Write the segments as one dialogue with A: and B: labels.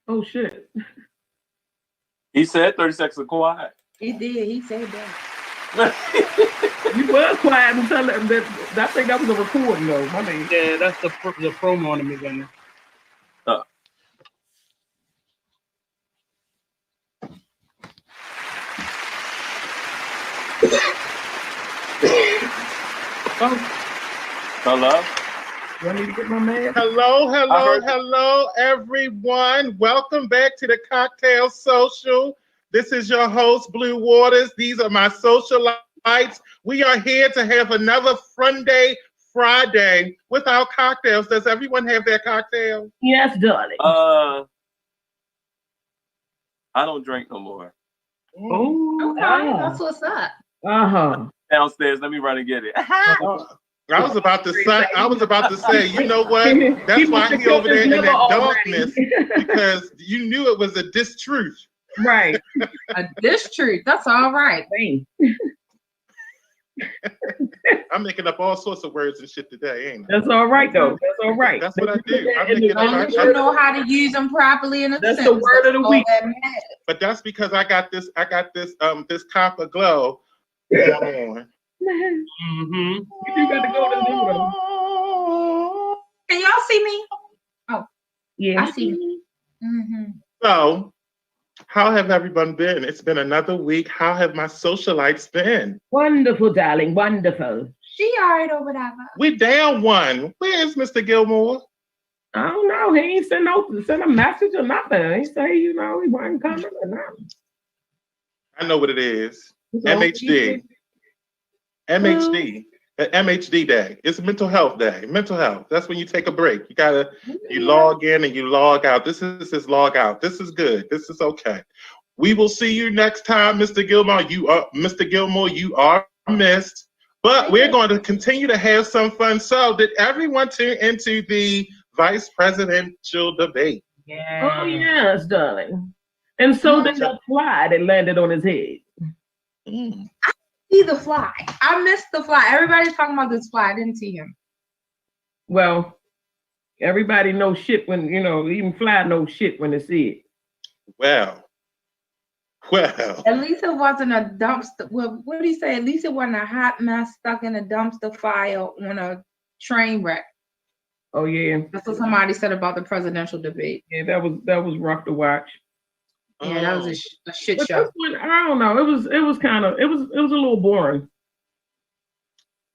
A: Oh shit.
B: He said 30 seconds of quiet.
C: He did. He said that.
A: You was quiet and tell them that. I think that was a recording though. My name.
D: Yeah, that's the promo on the beginning.
B: Uh, Hello?
A: Do I need to get my man?
E: Hello, everyone. Welcome back to the Cocktail Social. This is your host, Blue Waters. These are my socialites. We are here to have another Fun Day Friday with our cocktails. Does everyone have their cocktail?
A: Yes, darling.
B: I don't drink no more.
A: Oh,
C: Okay, that's what's up.
B: Downstairs, let me run and get it.
E: I was about to say, you know what? That's why he over there in that darkness, because you knew it was a distruth.
A: Right.
C: A distruth. That's all right.
E: I'm making up all sorts of words and shit today, ain't I?
A: That's all right, though. That's all right.
E: That's what I do. I'm
C: making up. You know how to use them properly in a
A: That's
C: sentence.
A: the word of the week.
E: But that's because I got this copper glow going on.
D: Mm-hmm.
A: You do got to go to the new.
C: Can y'all see me? Oh,
A: yeah,
C: I see you. Mm-hmm.
E: So, how have everyone been? It's been another week. How have my socialites been?
A: Wonderful, darling. Wonderful.
C: She all right or whatever.
E: We down one. Where's Mr. Gilmore?
A: I don't know. He ain't send a message or nothing. He say, he wasn't coming or nothing.
E: I know what it is. MHD. MHD day. It's mental health day. Mental health. That's when you take a break. You log in and you log out. This is his log out. This is good. This is okay. We will see you next time, Mr. Gilmore. You are missed. But we're going to continue to have some fun. So did everyone tune into the vice presidential debate?
A: Yeah. Oh yes, darling. And so did the fly that landed on his head.
C: See the fly. I missed the fly. Everybody's talking about this fly. I didn't see him.
A: Well, everybody knows shit when, even fly knows shit when they see it.
E: Well.
C: At least it wasn't a dumpster. Well, what did he say? At least it wasn't a hot mess stuck in a dumpster fire on a train wreck.
A: Oh yeah.
C: That's what somebody said about the presidential debate.
A: Yeah, that was rough to watch.
C: Yeah, that was a shit
A: but
C: show.
A: This one, I don't know. It was a little boring.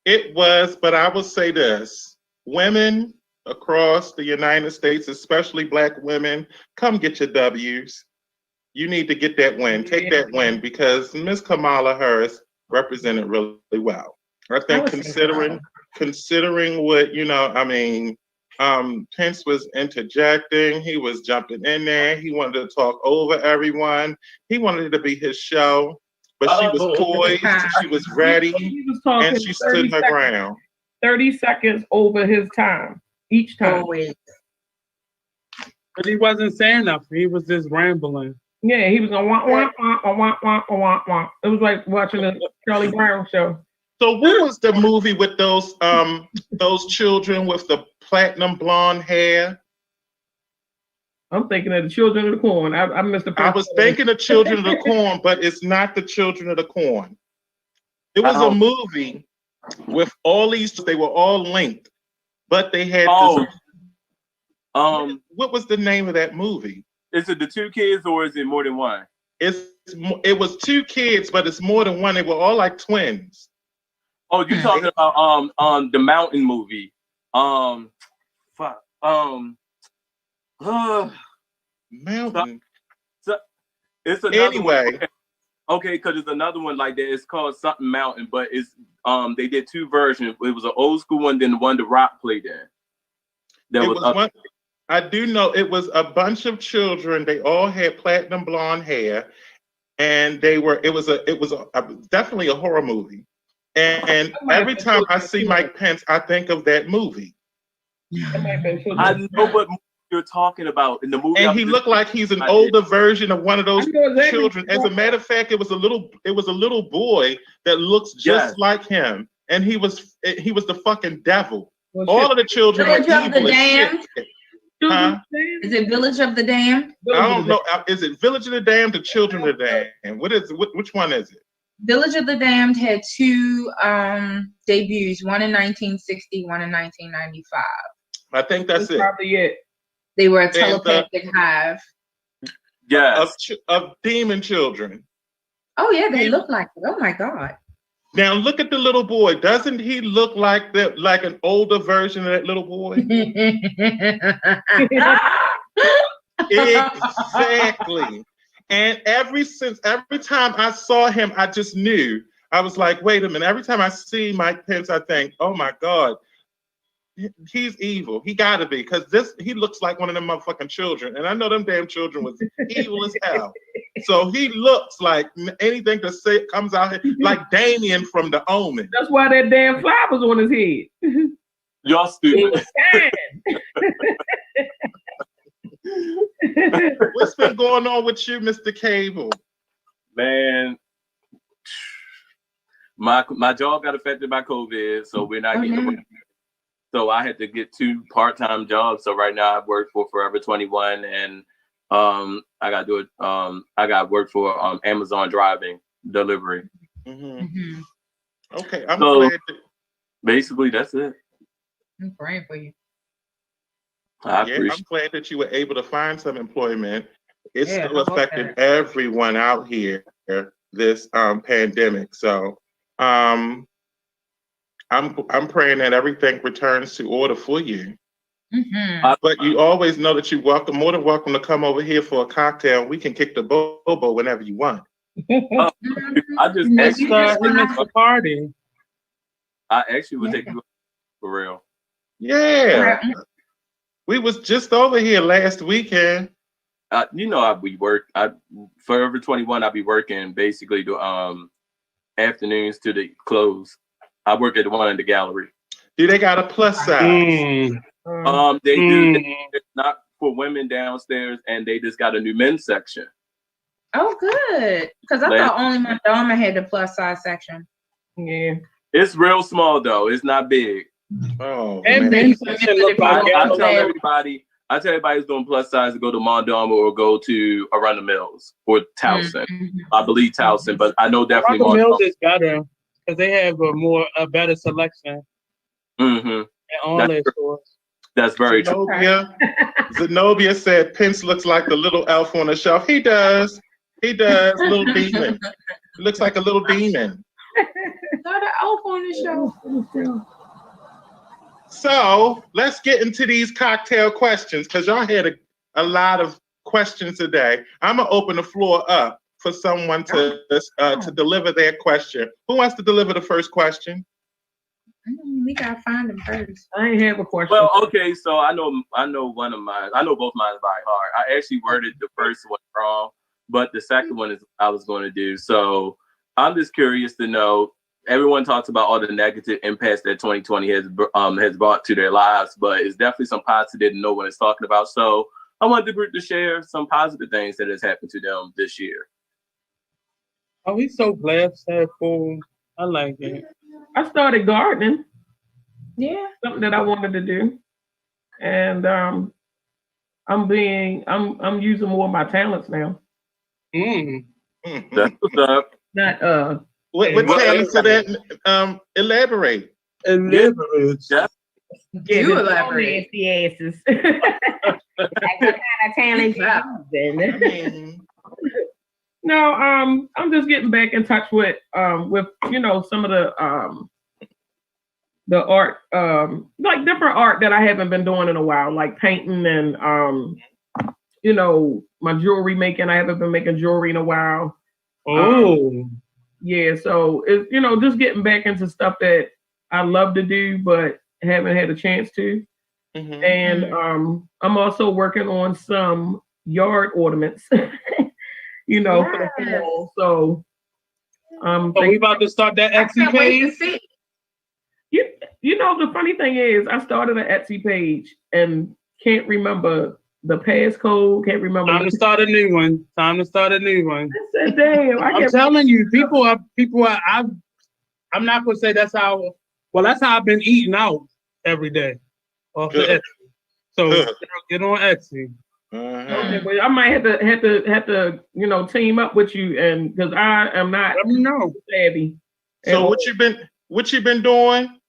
E: It was, but I will say this: women across the United States, especially Black women, come get your W's. You need to get that win. Take that win, because Ms. Kamala Harris represented really well. I think considering what Pence was interjecting. He was jumping in there. He wanted to talk over everyone. He wanted it to be his show, but she was poised. She was ready, and she stood her ground.
A: 30 seconds over his time each time.
D: But he wasn't saying nothing. He was just rambling.
A: Yeah, he was going wah wah wah wah wah wah wah. It was like watching a Charlie Brown show.
E: So what was the movie with those children with the platinum blonde hair?
A: I'm thinking of the Children of the Corn. I missed the.
E: I was thinking of Children of the Corn, but it's not the Children of the Corn. It was a movie with all these. They were all linked, but they had. What was the name of that movie?
B: Is it the two kids or is it more than one?
E: It was two kids, but it's more than one. They were all like twins.
B: Oh, you're talking about the mountain movie.
E: Mountain.
B: So it's another
E: anyway.
B: One. Okay, because it's another one like that. It's called something Mountain, but it's they did two versions. It was an old school one, then the one The Rock played in.
E: One. I do know it was a bunch of children. They all had platinum blonde hair, and it was definitely a horror movie. And every time I see Mike Pence, I think of that movie.
B: I know what movie you're talking about in the movie.
E: And he looked like he's an older version of one of those children. As a matter of fact, it was a little boy that looks just like him, and he was the fucking devil. All of the children were evil as shit. Huh?
C: Is it Village of the Damned?
E: I don't know. Is it Village of the Damned or Children of the Damned? What is it? Which one is it?
C: Village of the Damned had two debuts, one in 1960, one in 1995.
E: I think that's it.
A: Probably it.
C: They were a telepathic hive.
B: Yes.
E: Of demon children.
C: Oh yeah, they look like it. Oh my God.
E: Now look at the little boy. Doesn't he look like an older version of that little boy? Exactly. And every time I saw him, I just knew. I was like, wait a minute. Every time I see Mike Pence, I think, oh my God, he's evil. He gotta be, because he looks like one of them motherfucking children. And I know them damn children was evil as hell. So he looks like anything to say comes out here, like Damien from The Omen.
A: That's why that damn fly was on his head.
B: Y'all stupid.
E: What's been going on with you, Mr. Cable?
B: Man, my job got affected by COVID, so we're not getting to work. So I had to get 2 part-time jobs. So right now I work for Forever 21, and I got to do it. I got work for Amazon driving delivery.
E: Mm-hmm. Mm-hmm. Okay, I'm
B: so
E: glad.
B: Basically, that's it.
C: I'm praying for you.
E: I'm glad that you were able to find some employment. It's still affecting everyone out here, this pandemic. So I'm praying that everything returns to order for you.
C: Mm-hmm.
E: But you always know that you're more than welcome to come over here for a cocktail. We can kick the bobo whenever you want.
B: I just
D: next party.
B: I actually would take you for real.
E: Yeah. We was just over here last weekend.
B: You know, we work. Forever 21. I'll be working basically the afternoons to the close. I work at the one in the gallery.
E: Do they got a plus size?
B: They do. It's not for women downstairs, and they just got a new men's section.
C: Oh, good. Because I thought only my Madonna had the plus size section.
A: Yeah.
B: It's real small though. It's not big.
E: Oh,
D: and
E: man.
B: I tell everybody who's doing plus size to go to Mondama or go to Arundel Mills or Towson.
C: Mm-hmm.
B: I believe Towson, but I know definitely
D: Arundel Mills is better because they have a better selection.
B: Mm-hmm.
D: And all their stores.
B: That's very true.
E: Zenobia said Pence looks like the little elf on the shelf. He does. Little demon. Looks like a little demon.
C: Not an elf on the shelf.
E: So let's get into these cocktail questions, because y'all had a lot of questions today. I'm gonna open the floor up for someone to deliver their question. Who wants to deliver the first question?
C: We gotta find them first.
A: I ain't have a question.
B: Well, okay, so I know one of mine. I know both mine by heart. I actually worded the first one wrong, but the second one is I was going to do. So I'm just curious to know. Everyone talks about all the negative impacts that 2020 has brought to their lives, but it's definitely some positive no one is talking about. So I wanted the group to share some positive things that has happened to them this year.
D: Oh, we so blessed, that fool. I like it.
A: I started gardening.
C: Yeah.
A: Something that I wanted to do. And I'm using more of my talents now.
B: That's what's up.
A: Not
E: what talents are that? Elaborate.
B: Yeah.
C: You elaborate.
A: The asses. That's the kind of talent. No, I'm just getting back in touch with some of the art, like different art that I haven't been doing in a while, like painting and my jewelry making. I haven't been making jewelry in a while. Yeah, so it's just getting back into stuff that I love to do but haven't had a chance to. Mm-hmm. And I'm also working on some yard ornaments. For the fall. So
D: we about to start that Etsy page.
A: The funny thing is I started an Etsy page and can't remember the passcode, can't remember.
D: Time to start a new one.
A: I said, damn,
D: I'm telling you, people are I'm not gonna say that's how I've been eating out every day. So So get on Etsy.
A: Okay, but I might have to team up with you, and because I am not savvy.
E: So what you been doing?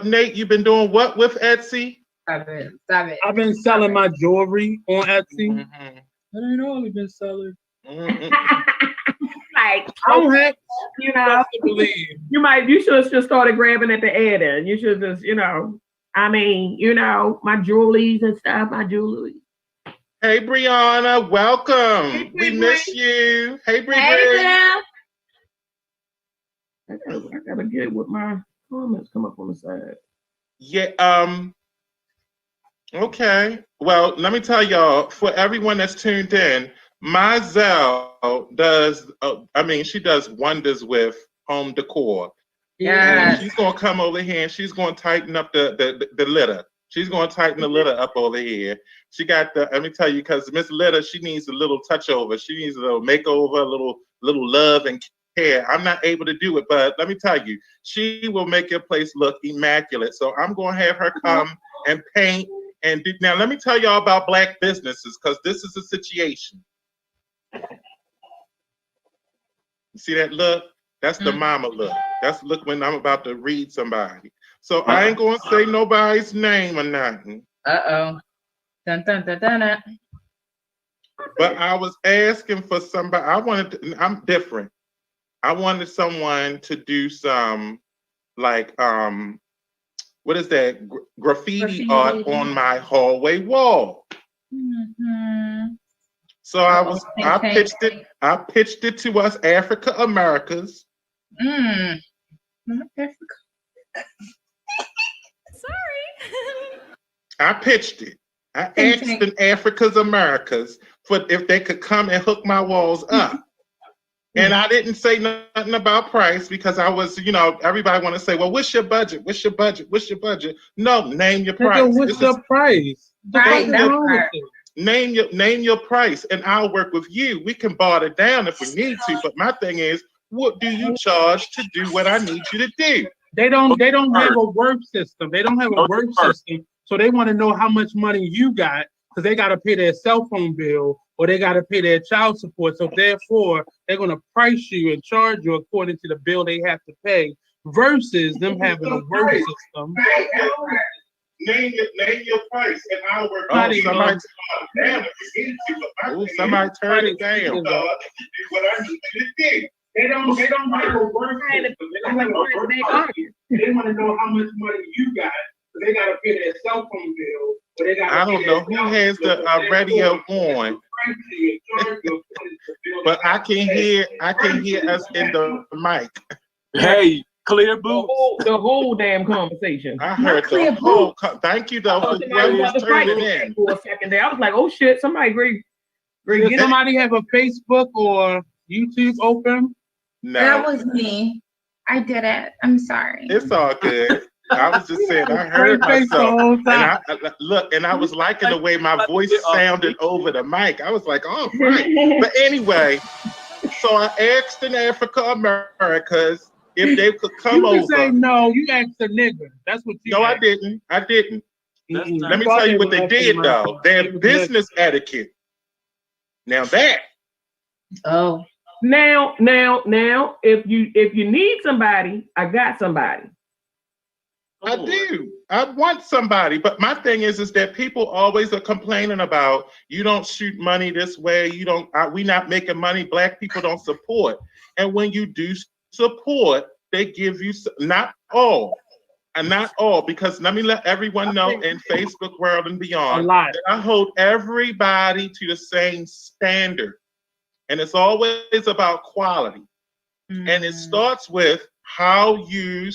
E: Nate, you've been doing what with Etsy?
C: Stop it.
D: I've been selling my jewelry on Etsy. But I ain't only been selling.
A: Like,
D: I don't have
A: to
D: believe.
A: You should have just started grabbing at the end, and you should just, my jewelries and stuff, my jewelry.
E: Hey, Brianna, welcome. Hey, we miss you. Hey, Brianna.
A: I gotta get with my comments come up on the side.
E: Yeah. Okay. Well, let me tell y'all, for everyone that's tuned in, Mazel does. She does wonders with home decor. Yeah. And she's gonna come over here and she's gonna tighten up the litter. She's gonna tighten the litter up over here. She got let me tell you, because Miss Litter, she needs a little touch over. She needs a little makeover, a little love and care. I'm not able to do it, but let me tell you, she will make your place look immaculate. So I'm gonna have her come and paint and do. Now let me tell y'all about Black businesses, because this is a situation. You see that look? That's the mama look. That's look when I'm about to read somebody. So I ain't gonna say nobody's name or nothing.
C: Dun, dun, dun, dun, dun.
E: But I was asking for somebody. I'm different. I wanted someone to do some what is that? Graffiti art on my hallway wall. So I pitched it to us Africa Americas.
C: Africa.
F: Sorry.
E: I pitched it. I asked the Africa's Americas for if they could come and hook my walls up. And I didn't say nothing about price, because I was, everybody want to say, well, what's your budget? What's your budget? What's your budget? No, name your price.
D: What's your price?
E: Name your price, and I'll work with you. We can barter down if we need to, but my thing is, what do you charge to do what I need you to do?
D: They don't have a work system. They don't have a work system, so they want to know how much money you got, because they got to pay their cell phone bill or they got to pay their child support. So therefore, they're going to price you and charge you according to the bill they have to pay, versus them having a work system.
E: Name your price, and I'll work. Somebody turn it down. What I need you to do. They don't have a work system. They want to know how much money you got. So they got to pay their cell phone bill. I don't know who has the radio on, but I can hear us in the mic.
B: Hey, clear boots.
A: The whole damn conversation.
E: I heard the whole. Thank you though for turning in
A: for a second there. I was like, oh shit, somebody great.
D: Does somebody have a Facebook or YouTube open?
E: No,
C: that was me. I did it. I'm sorry.
E: It's all good. I was just saying, I heard myself, and I was liking the way my voice sounded over the mic. I was like, oh, right. But anyway, so I asked in Africa Americas if they could come over.
D: You say no. You asked a nigga. That's what you.
E: No, asked. I didn't. Let me tell you what they did though. Their business etiquette. Now that.
C: Oh.
A: Now, if you need somebody, I got somebody.
E: I do. I want somebody, but my thing is that people always are complaining about you don't shoot money this way. You don't. We not making money. Black people don't support, and when you do support, they give you not all, because let me let everyone know in Facebook world and beyond that I hold everybody to the same standard. And it's always about quality. And it starts with how you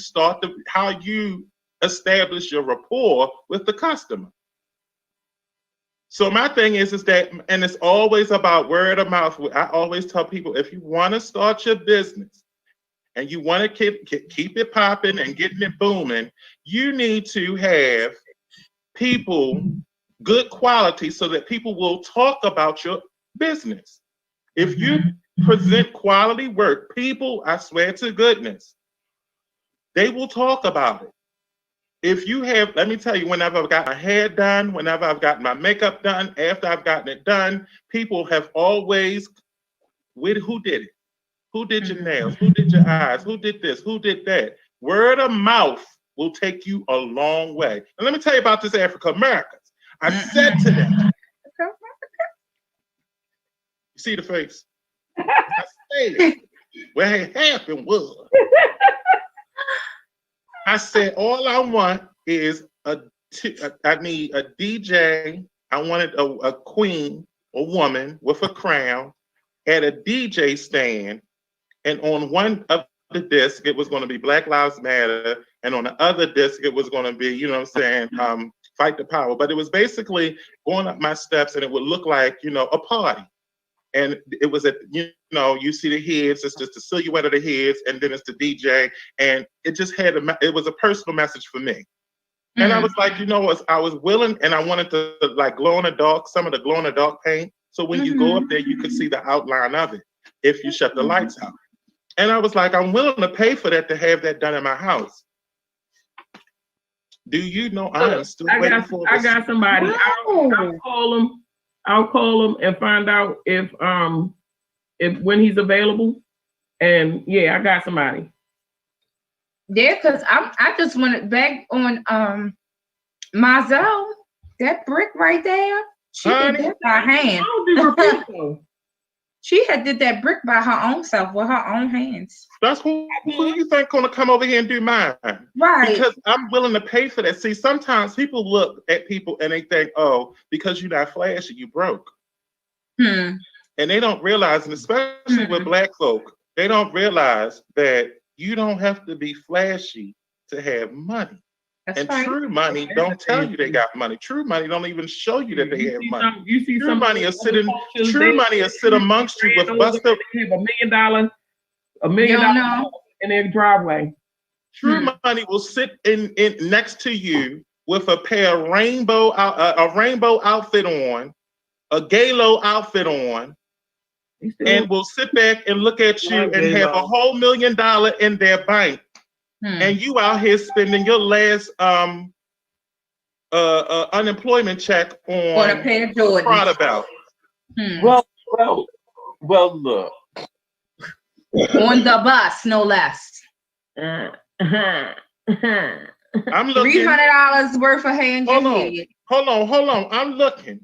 E: establish your rapport with the customer. So my thing is that, and it's always about word of mouth. I always tell people, if you want to start your business and you want to keep it popping and getting it booming, you need to have people, good quality, so that people will talk about your business. If you present quality work, people, I swear to goodness, they will talk about it. if you have, let me tell you, whenever I've got my hair done, whenever I've gotten my makeup done, after I've gotten it done, people have always, who did it? Who did your nails? Who did your eyes? Who did this? Who did that? Word of mouth will take you a long way. And let me tell you about this African Americans. I said to them, you see the face? I said, what had happened was, I said, all I want is I need a DJ. I wanted a queen, a woman with a crown at a DJ stand. And on one of the disc, it was going to be Black Lives Matter. And on the other disc, it was going to be, you know what I'm saying, Fight the Power. But it was basically going up my steps and it would look like, you know, a party. And it was you see the heads, it's just the silhouette of the heads, and then it's the DJ. And it just it was a personal message for me. And I was like, I was willing, and I wanted to like glow in the dark, some of the glow in the dark paint. So when you go up there, you could see the outline of it if you shut the lights out. And I was like, I'm willing to pay for that to have that done in my house. Do you know I am still waiting for this?
A: I got somebody. I'll call him and find out if when he's available. And yeah, I got somebody.
C: Yeah, because I just went back on Mazel, that brick right there. She did that by hand. She had did that brick by her own self with her own hands.
E: That's who you think gonna come over here and do mine?
C: Right.
E: Because I'm willing to pay for that. See, sometimes people look at people and they think, oh, because you're not flashy, you broke. And they don't realize, and especially with Black folk, they don't realize that you don't have to be flashy to have money. That's right. True money don't tell you they got money. True money don't even show you that they have money. True money is sit amongst you with Buster.
A: Have $1 million in their driveway.
E: True money will sit in next to you with a pair of rainbow outfit on, a Galo outfit on, and will sit back and look at you and have a whole $1 million in their bank. And you out here spending your last unemployment check on
C: a pair of Jordans.
E: Proud about.
B: Well, look.
C: On the bus, no less.
E: I'm looking.
C: $300 worth of hand.
E: Hold on. I'm looking.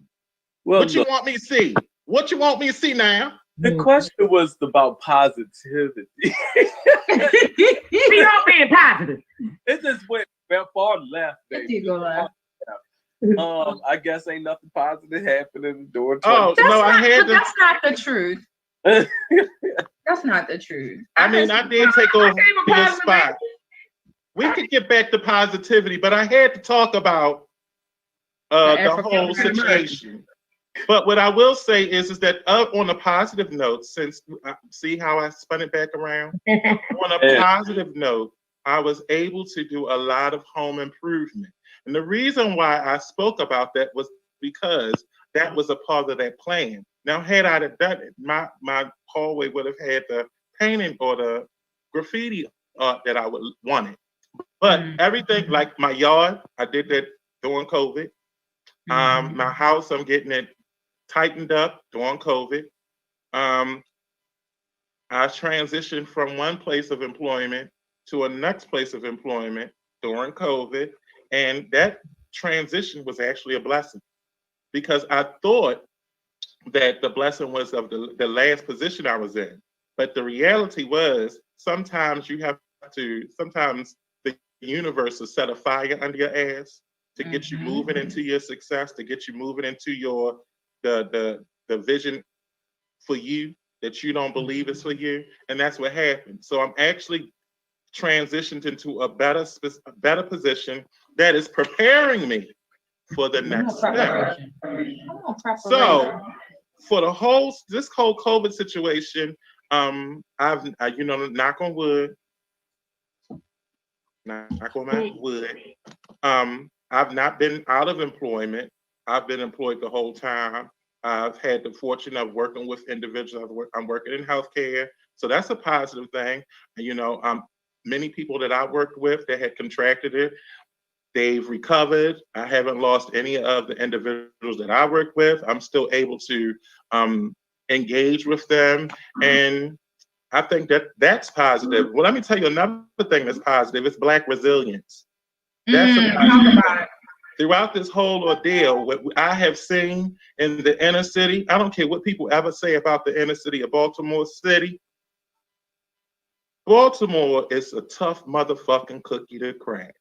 B: Well,
E: what you want me to see? What you want me to see now?
B: The question was about positivity.
A: We all being positive.
B: It just went far left. I guess ain't nothing positive happening door.
C: That's not the truth. That's not the truth.
E: I mean, I did take over your spot. We could get back to positivity, but I had to talk about the whole situation. But what I will say is that on a positive note, since see how I spun it back around? On a positive note, I was able to do a lot of home improvement. And the reason why I spoke about that was because that was a part of that plan. Now, had I done it, my hallway would have had the painting or the graffiti art that I would wanted. But everything, like my yard, I did that during COVID. My house, I'm getting it tightened up during COVID. I transitioned from one place of employment to a next place of employment during COVID. And that transition was actually a blessing because I thought that the blessing was of the last position I was in. But the reality was sometimes the universe will set a fire under your ass to get you moving into your success, to get you moving into your the vision for you that you don't believe is for you. And that's what happened. So I'm actually transitioned into a better position that is preparing me for the next step. So for this whole COVID situation, I've knock on wood, I've not been out of employment. I've been employed the whole time. I've had the fortune of working with individuals. I'm working in healthcare, so that's a positive thing. Many people that I worked with that had contracted it, They've recovered. I haven't lost any of the individuals that I work with. I'm still able to engage with them. And I think that's positive. Well, let me tell you another thing that's positive. It's Black resilience. That's a positive thing. Throughout this whole ordeal, what I have seen in the inner city, I don't care what people ever say about the inner city of Baltimore City. Baltimore is a tough motherfucking cookie to crack.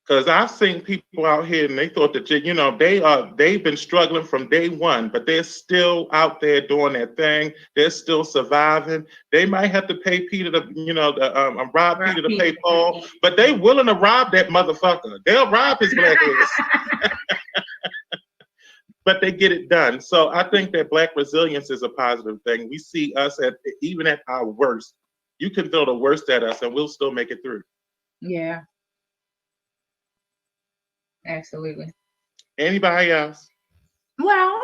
E: Because I've seen people out here and they thought that, you know, they've been struggling from day one, but they're still out there doing their thing. They're still surviving. They might have to pay Peter to, you know, rob Peter to pay Paul, but they willing to rob that motherfucker. They'll rob his black ass. But they get it done. So I think that Black resilience is a positive thing. We see us even at our worst. You can throw the worst at us and we'll still make it through.
C: Yeah. Absolutely.
E: Anybody else?
C: Well,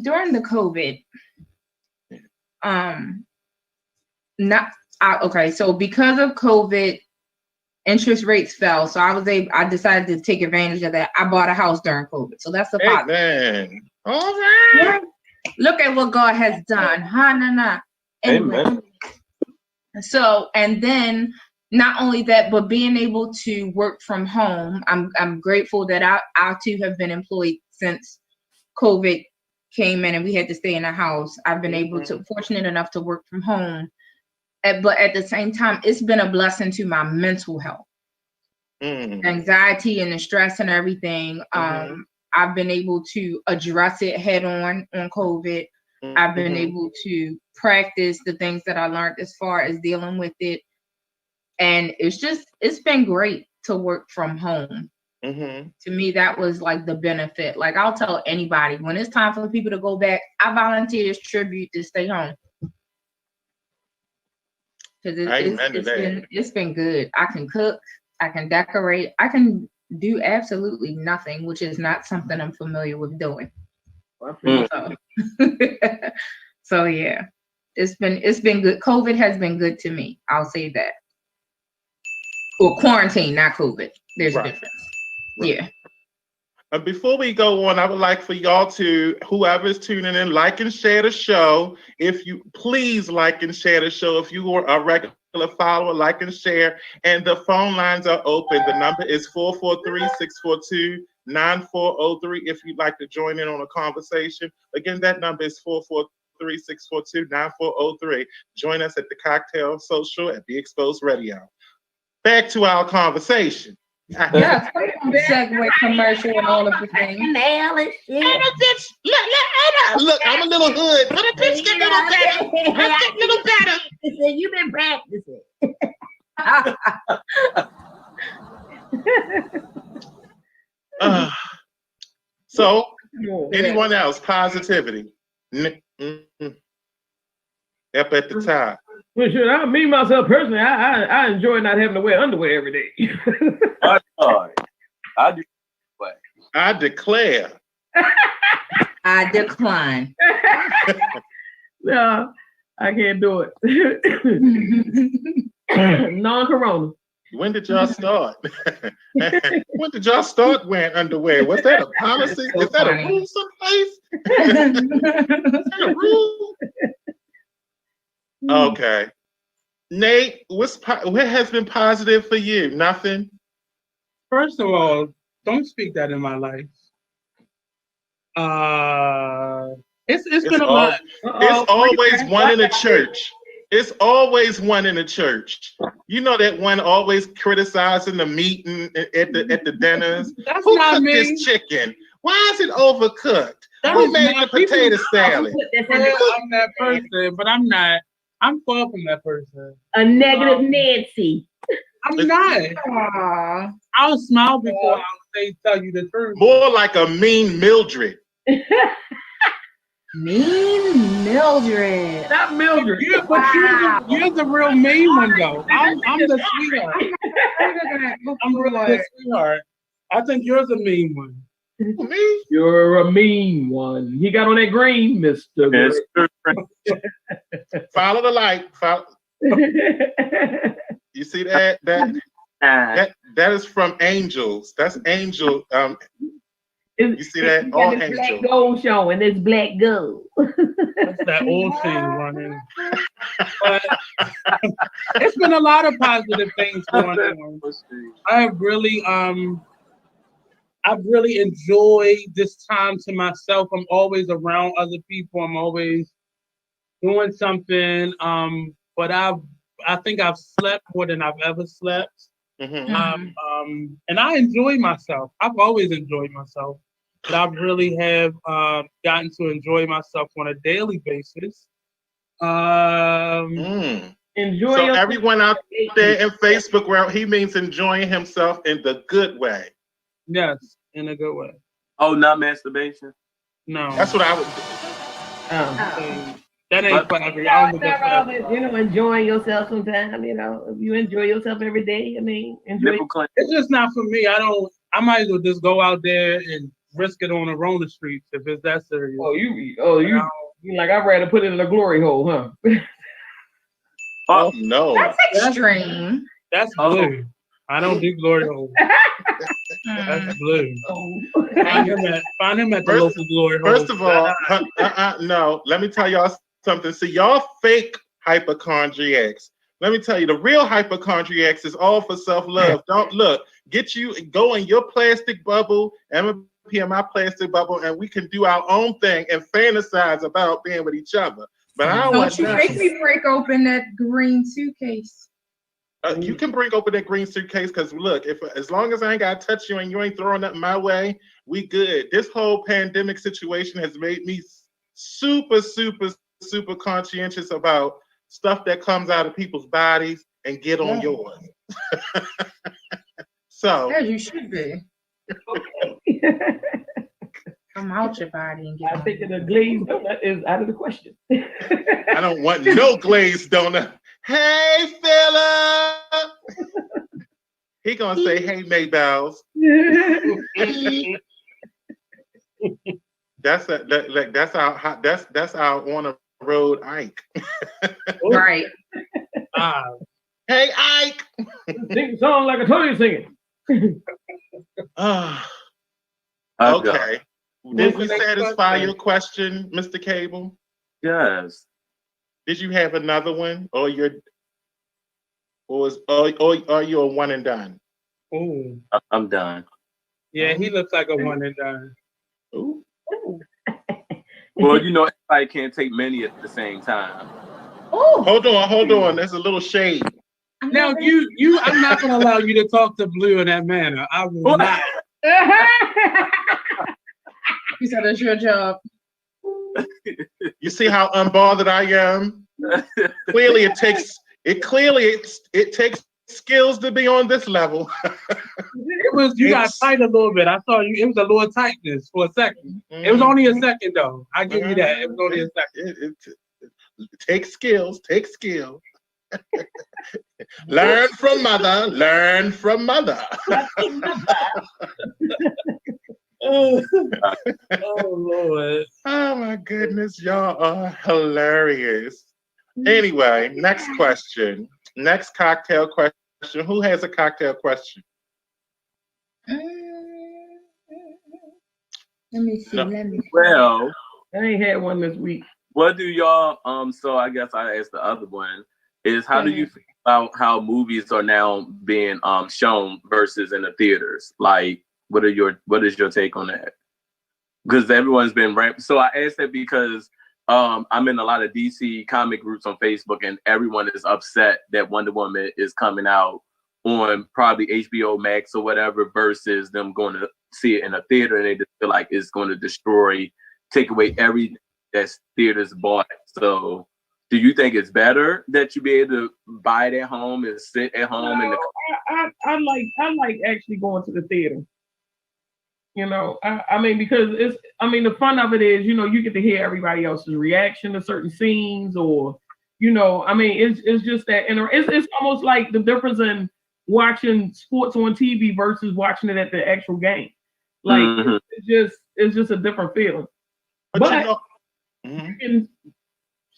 C: during the COVID, so because of COVID, interest rates fell. So I decided to take advantage of that. I bought a house during COVID. So that's the positive.
E: Amen. All right.
C: Look at what God has done. Anyway.
B: Amen.
C: So, and then not only that, but being able to work from home, I'm grateful that I too have been employed since COVID came in and we had to stay in the house. I've been fortunate enough to work from home. But at the same time, it's been a blessing to my mental health, anxiety and the stress and everything. I've been able to address it head on COVID. I've been able to practice the things that I learned as far as dealing with it. And it's been great to work from home. To me, that was like the benefit. Like I'll tell anybody when it's time for people to go back, I volunteer as tribute to stay home. Because it's been good. I can cook, I can decorate, I can do absolutely nothing, which is not something I'm familiar with doing. So yeah, it's been good. COVID has been good to me. I'll say that. Or quarantine, not COVID. There's a difference. Yeah.
E: Before we go on, I would like for y'all to, whoever's tuning in, like and share the show. If you please like and share the show. If you are a regular follower, like and share. And the phone lines are open. The number is 443-642-9403 if you'd like to join in on a conversation. Again, that number is 443-642-9403. Join us at the Kocktail Social at Be Exposed Radio. Back to our conversation.
C: Yeah, segue commercial and all of the things.
F: Nail it, shit.
E: Look, I'm a little hood, but a bitch get a little better. I get a little better.
F: He said, you've been practicing.
E: So, anyone else? Positivity. Up at the top.
A: Well, sure. Me myself personally, I enjoy not having to wear underwear every day.
E: I declare.
C: I decline.
A: No, I can't do it. Non-corona.
E: When did y'all start? When did y'all start wearing underwear? Was that a policy? Is that a rule someplace? Is that a rule? Okay. Nate, what has been positive for you? Nothing?
D: First of all, don't speak that in my life. It's been a lot.
E: It's always one in the church. It's always one in the church. You know that one always criticizing the meat at the dinners.
D: That's
E: Who
D: not
E: cooked
D: me.
E: this chicken? Why is it overcooked? Who made the potato salad?
D: I'm that person, but I'm not. I'm far from that person.
F: A negative Nancy.
D: I'm not.
C: Aww.
D: I'll smile before I'll tell you the truth.
E: More like a mean Mildred.
C: Mean Mildred.
A: Not Mildred.
D: Yeah, but you're the real mean one though. I'm the sweetheart. I'm really the sweetheart. I think you're the mean one.
E: Me?
A: You're a mean one. He got on that green, Mr.
E: Follow the light. You see that? That is from Angels. That's Angel. You see that?
F: You
E: All
F: got this
E: Angel.
F: black gold showing. It's black gold.
D: That's that old thing running. But it's been a lot of positive things going on. I've really enjoyed this time to myself. I'm always around other people. I'm always doing something. But I think I've slept more than I've ever slept.
E: Mm-hmm.
D: And I enjoy myself. I've always enjoyed myself, but I really have gotten to enjoy myself on a daily basis.
A: Enjoy
E: So
A: your
E: everyone out there in Facebook world, he means enjoying himself in the good way.
D: Yes, in a good way.
B: Oh, not masturbation?
D: No.
E: That's what I would do.
D: That ain't for every. I don't think that's for everybody.
F: You know, enjoying yourself sometime. You know, if you enjoy yourself every day, I mean, enjoy.
D: It's just not for me. I might as well just go out there and risk it on the roller streets if it's that serious.
A: You like I'd rather put it in a glory hole, huh?
E: Oh no.
C: That's extreme.
D: That's Bleu. I don't do glory hole. That's Bleu. Find him at the local glory hole.
E: First of all, no. Let me tell y'all something. See, y'all fake hypochondriacs. Let me tell you, the real hypochondriacs is all for self-love. Don't look. Go in your plastic bubble, I'm in my plastic bubble, and we can do our own thing and fantasize about being with each other. But I don't want
C: you make me break open that green suitcase.
E: You can break open that green suitcase because look, as long as I ain't got to touch you and you ain't throwing nothing my way, we good. This whole pandemic situation has made me super, super, super conscientious about stuff that comes out of people's bodies and get on yours. So
C: yeah, you should be. Come out your body and get.
A: I think the glazed donut is out of the question.
E: I don't want no glazed donut. Hey, Philip. He gonna say, "Hey, Maybells." That's our on the road Ike.
C: Right.
E: Hey, Ike.
A: Sing a song like I told you to sing it.
E: Okay. Did we satisfy your question, Mr. Cable?
B: Yes.
E: Did you have another one, or are you a one and done?
D: Oh,
B: I'm done.
D: Yeah, he looks like a one and done.
E: Ooh.
B: Well, everybody can't take many at the same time.
E: Oh, hold on. There's a little shade.
D: Now, I'm not going to allow you to talk to Bleu in that manner. I will not.
C: You said it's your job.
E: You see how unbothered I am? Clearly, it takes skills to be on this level.
D: You got tight a little bit. I saw you. It was a little tightness for a second. Mm-hmm. It was only a second, though. I give you that. It was only a second.
E: It takes skills. Learn from mother.
D: Oh Lord.
E: Oh my goodness, y'all are hilarious. Anyway, next question. Next cocktail question. Who has a cocktail question?
C: Let me see.
B: Well,
A: I ain't had one this week.
B: What do y'all so I guess I asked the other one is how do you feel about how movies are now being shown versus in the theaters? Like what is your take on that? Because everyone's been so I asked that because I'm in a lot of DC comic groups on Facebook and everyone is upset that Wonder Woman is coming out on probably HBO Max or whatever versus them going to see it in a theater and they just feel like it's going to take away everything that theaters bought. So do you think it's better that you be able to buy it at home and sit at home?
A: I like actually going to the theater. I mean, because the fun of it is, you get to hear everybody else's reaction to certain scenes or, it's just that, and it's almost like the difference in watching sports on TV versus watching it at the actual game. Like, it's just a different feeling. But you can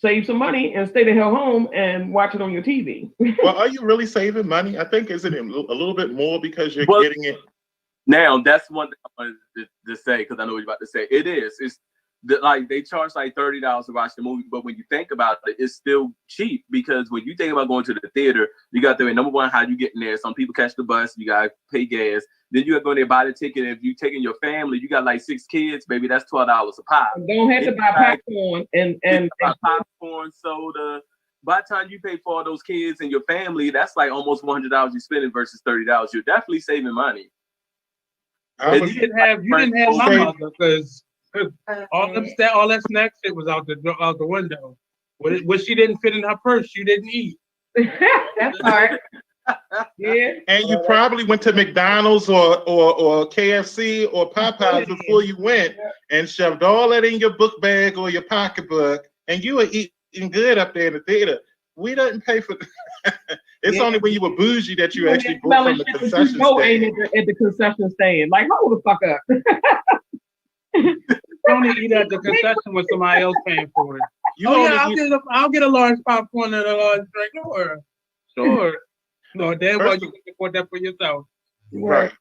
A: save some money and stay the hell home and watch it on your TV.
E: Well, are you really saving money? I think isn't it a little bit more because you're getting it.
B: Now that's one thing I wanted to say because I know what you're about to say. It is. It's like they charge like $30 to watch the movie, but when you think about it, it's still cheap because when you think about going to the theater, you got to number one, how you get in there. Some people catch the bus, you gotta pay gas. Then you got to go in there buy the ticket. If you taking your family, you got like 6 kids, baby, that's $12 a pop.
A: Don't have to buy popcorn and
B: popcorn, soda. By the time you pay for all those kids and your family, that's like almost $100 you're spending versus $30. You're definitely saving money.
D: You didn't have my mother because all that snack shit was out the window. What she didn't fit in her purse, you didn't eat.
C: That's hard.
A: Yeah.
E: And you probably went to McDonald's or KFC or Popeyes before you went and shoved all that in your book bag or your pocketbook, and you were eating good up there in the theater. We didn't pay for it's only when you were bougie that you actually bought from the concession stand.
A: At the concession stand. Like, hold the fuck up.
D: Only eat at the concession when somebody else paying for it. I'll get a large popcorn and a large drink. Sure. No, damn well you can afford that for yourself.
E: Right.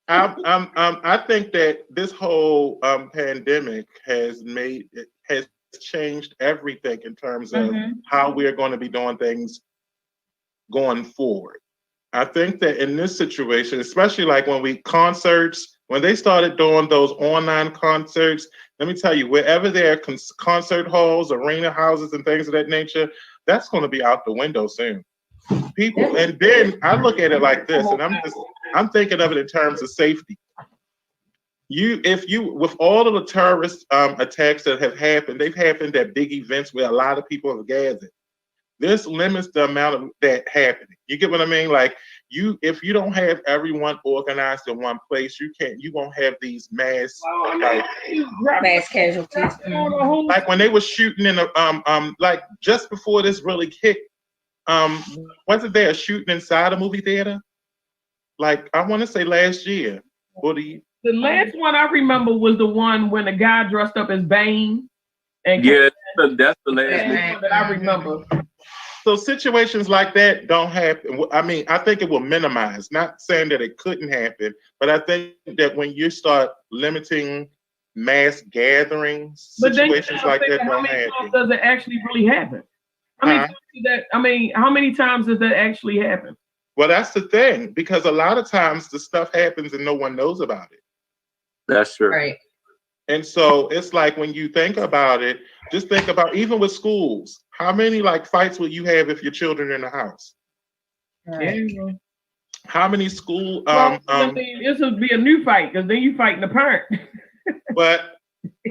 E: I think that this whole pandemic has changed everything in terms of how we're going to be doing things going forward. I think that in this situation, especially like when they started doing those online concerts, let me tell you, wherever there are concert halls, arena houses, and things of that nature, that's going to be out the window soon. People, and then I look at it like this, and I'm thinking of it in terms of safety. With all of the terrorist attacks that have happened, they've happened at big events where a lot of people have gathered. This limits the amount of that happening. You get what I mean? Like if you don't have everyone organized in one place, you won't have these mass
C: casualties.
E: Like when they were shooting in like just before this really kicked, wasn't there a shooting inside a movie theater? Like I want to say last year. The
A: last one I remember was the one when the guy dressed up as Bane. And
B: that's the last one
A: that I remember.
E: So situations like that don't happen. I mean, I think it will minimize. Not saying that it couldn't happen, but I think that when you start limiting mass gatherings, situations like that don't happen.
A: How many times does it actually really happen? How many times does that actually happen?
E: Well, that's the thing, because a lot of times the stuff happens and no one knows about it.
B: That's true.
C: Right.
E: And so it's like when you think about it, just think about even with schools, how many like fights will you have if your children are in the house?
C: Right.
E: How many school
A: this would be a new fight because then you fighting the parent.
E: But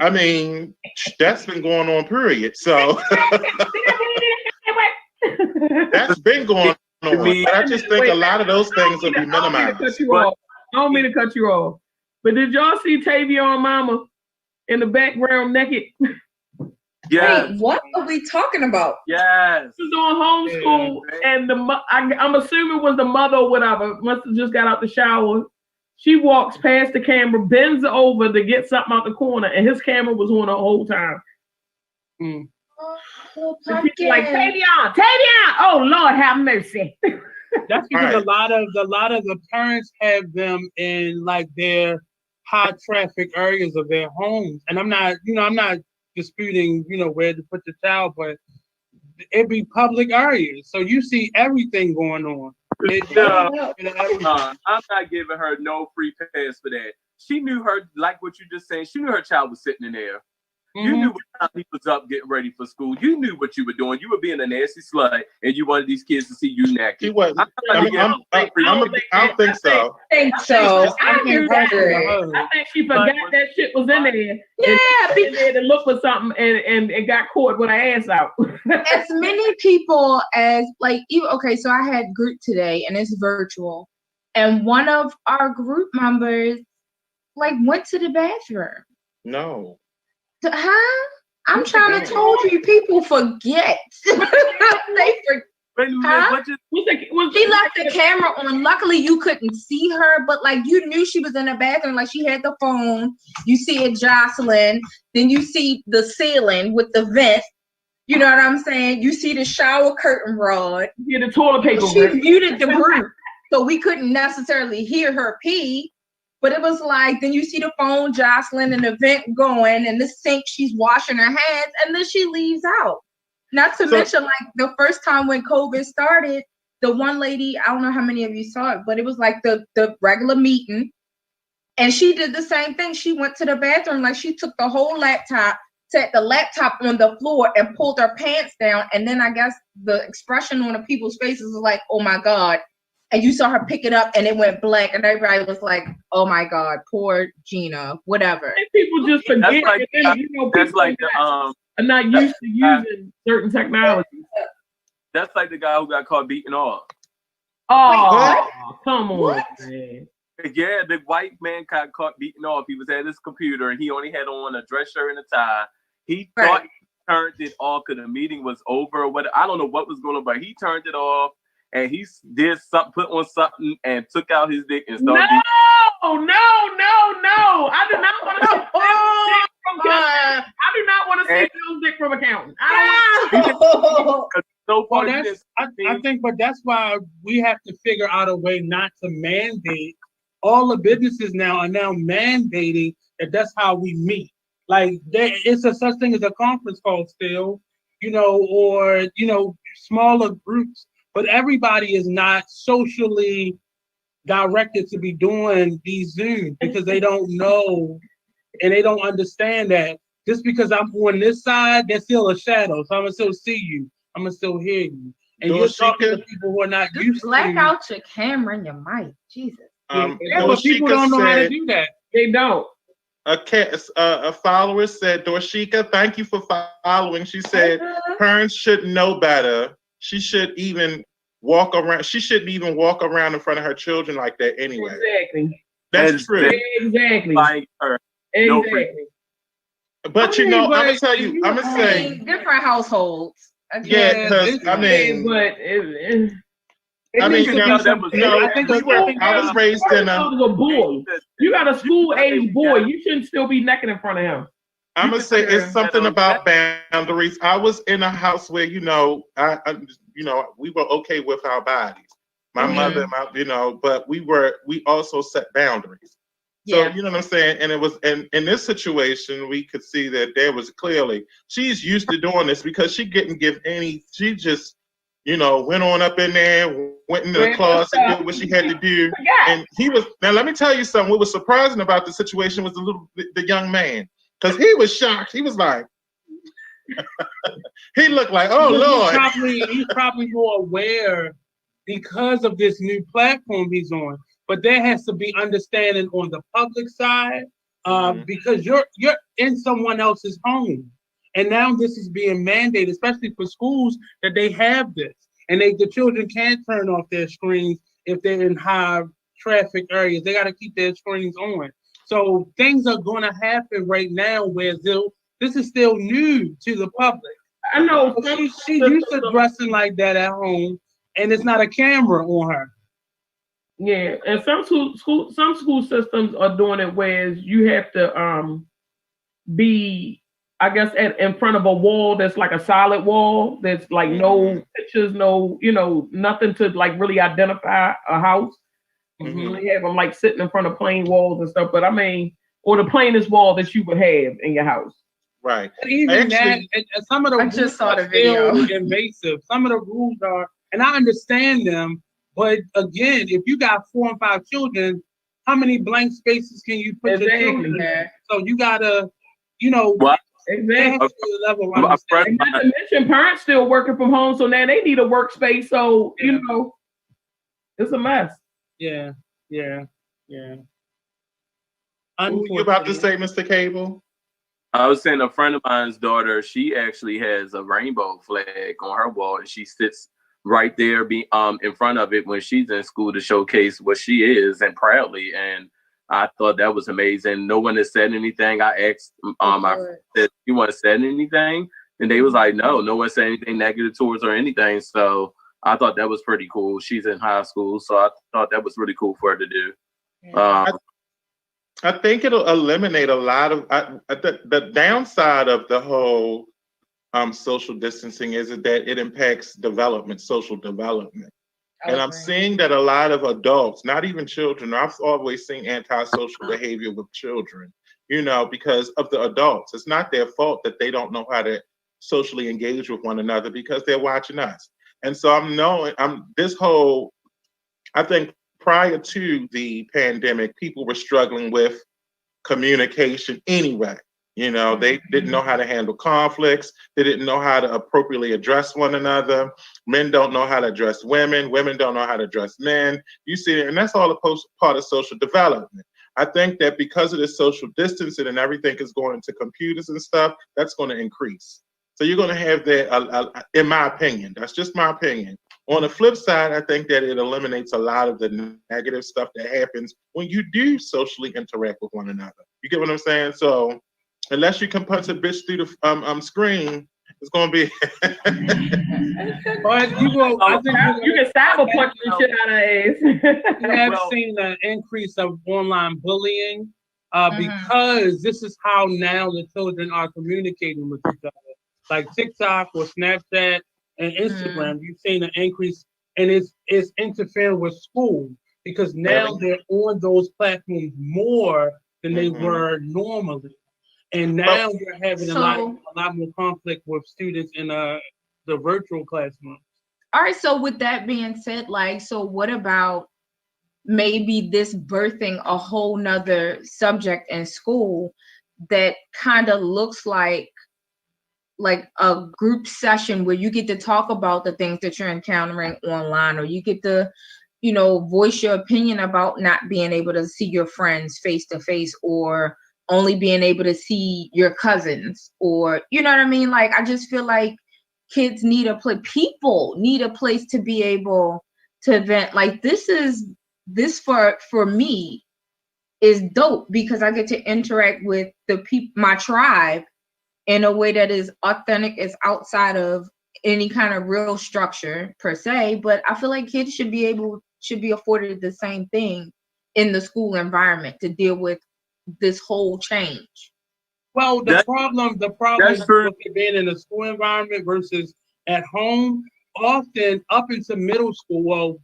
E: I mean, that's been going on, period. So that's been going on. But I just think a lot of those things will be minimized.
A: I don't mean to cut you off. But did y'all see Tavion Mama in the background naked?
B: Yes.
C: Wait, what are we talking about?
B: Yes.
A: She was on homeschool, and I'm assuming it was the mother or whatever. Must have just got out the shower. She walks past the camera, bends over to get something out the corner, and his camera was on the whole time. Like Tavion, oh Lord, have mercy.
D: That's because a lot of the parents have them in like their high traffic areas of their homes, and I'm not disputing where to put the child, but it be public areas, so you see everything going on.
B: I'm not giving her no free pass for that. She knew like what you just saying. She knew her child was sitting in there. You knew what time he was up getting ready for school. You knew what you were doing. You were being a nasty slut, and you wanted these kids to see you naked.
E: He wasn't. I don't think so.
C: I think so. I
A: think she forgot that shit was in there. Yeah, in there to look for something and got caught with her ass out.
C: As many people as so I had group today, and it's virtual, and one of our group members went to the bathroom.
E: No.
C: Huh? I'm trying to tell you, people forget. They forget.
B: Wait a minute,
C: Huh?
B: she
C: left the camera on. Luckily, you couldn't see her, but like you knew she was in the bathroom. Like she had the phone. You see it jostling. Then you see the ceiling with the vent. You know what I'm saying? You see the shower curtain rod.
A: Yeah, the toilet paper.
C: She muted the group, so we couldn't necessarily hear her pee. But it was like, then you see the phone jostling and the vent going, and the sink, she's washing her hands, and then she leaves out. Not to mention, like, the first time when COVID started, the one lady, I don't know how many of you saw it, but it was like the regular meeting. And she did the same thing. She went to the bathroom, like she took the whole laptop, set the laptop on the floor and pulled her pants down. And then I guess the expression on the people's faces was like, oh my God. And you saw her pick it up and it went black. And everybody was like, oh my God, poor Gina, whatever.
A: And people just forget.
B: That's like, that's like
A: I'm not used to using certain technology.
B: That's like the guy who got caught beating off.
A: Oh, come on, man.
B: Yeah, the white man got caught beating off. He was at his computer and he only had on a dress shirt and a tie. He thought he turned it off because the meeting was over or whatever. I don't know what was going on, but he turned it off and he did something, put on something and took out his dick and started.
A: No. I do not want to see I do not want to see Bill's dick from accountant.
D: I think, but that's why we have to figure out a way not to mandate. All the businesses now are mandating that that's how we meet. Like it's a such thing as a conference call still, or smaller groups, but everybody is not socially directed to be doing these Zooms because they don't know and they don't understand that just because I'm on this side, there's still a shadow. So I'm gonna still see you. I'm gonna still hear you. And you're talking to people who are not used to
C: black out your camera and your mic. Jesus.
D: But people don't know how to do that.
A: They don't.
E: A follower said, Dorshika, thank you for following. She said, parents should know better. She shouldn't even walk around in front of her children like that anyway.
A: Exactly.
E: That's true.
A: Exactly.
B: Like her.
A: Exactly.
E: But I'm gonna tell you, I'm gonna say
C: different households.
E: Yeah, because I was raised in
A: a boy. You got a school age boy. You shouldn't still be necking in front of him.
E: I'm gonna say it's something about boundaries. I was in a house where we were okay with our bodies. My mother, but we also set boundaries. So you know what I'm saying? And it was in this situation, we could see that there was clearly she's used to doing this because she didn't give any. She just, went on up in there, went into the closet, did what she had to do. And he was. Now let me tell you something. What was surprising about the situation was the young man, because he was shocked. He was like, he looked like, oh Lord.
D: He's probably more aware because of this new platform he's on. But there has to be understanding on the public side, because you're in someone else's home, and now this is being mandated, especially for schools, that they have this, and the children can't turn off their screens if they're in high traffic areas. They got to keep their screens on. So things are going to happen right now where this is still new to the public.
A: I know
D: she used to dressing like that at home, and it's not a camera on her.
A: Yeah, and some school systems are doing it where you have to be, I guess, in front of a wall that's like a solid wall that's like no pictures, no nothing to like really identify a house. They have them like sitting in front of plain walls and stuff. But I mean, or the plainest wall that you would have in your house.
E: Right.
D: But even some of the rules are still invasive. Some of the rules are, and I understand them. But again, if you got 4 and 5 children, how many blank spaces can you put your children in? So you gotta,
A: exactly.
D: Level of understanding.
A: And not to mention, parents still working from home, so now they need a workspace. So it's a mess.
D: Yeah.
E: What you about to say, Mr. Cable?
B: I was saying a friend of mine's daughter, she actually has a rainbow flag on her wall, and she sits right there in front of it when she's in school to showcase what she is, and proudly. And I thought that was amazing. No one has said anything. I asked my friend if you want to say anything, and they was like, no one said anything negative towards her or anything. So I thought that was pretty cool. She's in high school, so I thought that was really cool for her to do.
E: I think it'll eliminate a lot of the downside of the whole social distancing is that it impacts development, social development. And I'm seeing that a lot of adults, not even children, I've always seen antisocial behavior with children, because of the adults. It's not their fault that they don't know how to socially engage with one another because they're watching us. And so I think prior to the pandemic, people were struggling with communication anyway. They didn't know how to handle conflicts. They didn't know how to appropriately address one another. Men don't know how to address women. Women don't know how to address men. You see, and that's all a part of social development. I think that because of this social distancing and everything is going into computers and stuff, that's going to increase. So you're going to have that, in my opinion. That's just my opinion. On the flip side, I think that it eliminates a lot of the negative stuff that happens when you do socially interact with one another. You get what I'm saying? So unless you can punch a bitch through the screen, it's going to be.
D: But I think
A: you can cyber punch the shit out of ass.
D: We have seen an increase of online bullying because this is how now the children are communicating with each other. Like TikTok or Snapchat and Instagram, you've seen an increase, and it's interfering with school because now they're on those platforms more than they were normally, and now you're having a lot more conflict with students in the virtual classroom.
C: All right, so with that being said, so what about maybe this birthing a whole nother subject in school that kind of looks like a group session where you get to talk about the things that you're encountering online, or you get to, voice your opinion about not being able to see your friends face to face, or only being able to see your cousins, or, you know what I mean? I just feel like kids people need a place to be able to vent. This for me is dope because I get to interact with the people, my tribe, in a way that is authentic, is outside of any kind of real structure per se. But I feel like kids should be afforded the same thing in the school environment to deal with this whole change.
D: Well, the problem with being in a school environment versus at home, often up into middle school,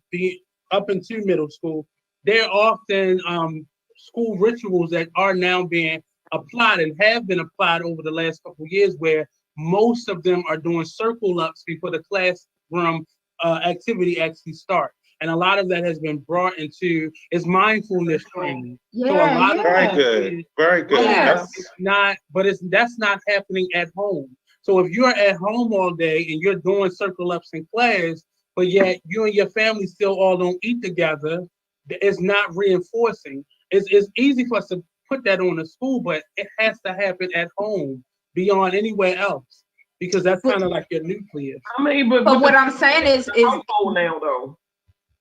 D: there are often school rituals that are now being applied and have been applied over the last couple of years, where most of them are doing circle ups before the classroom activity actually starts. And a lot of that has been brought into mindfulness training.
E: Very good.
C: Yeah.
D: That's not happening at home. So if you're at home all day and you're doing circle ups in class, but yet you and your family still all don't eat together, it's not reinforcing. It's easy for us to put that on the school, but it has to happen at home beyond anywhere else, because that's kind of like your nucleus.
A: I mean, but
C: what I'm saying is
A: household now though.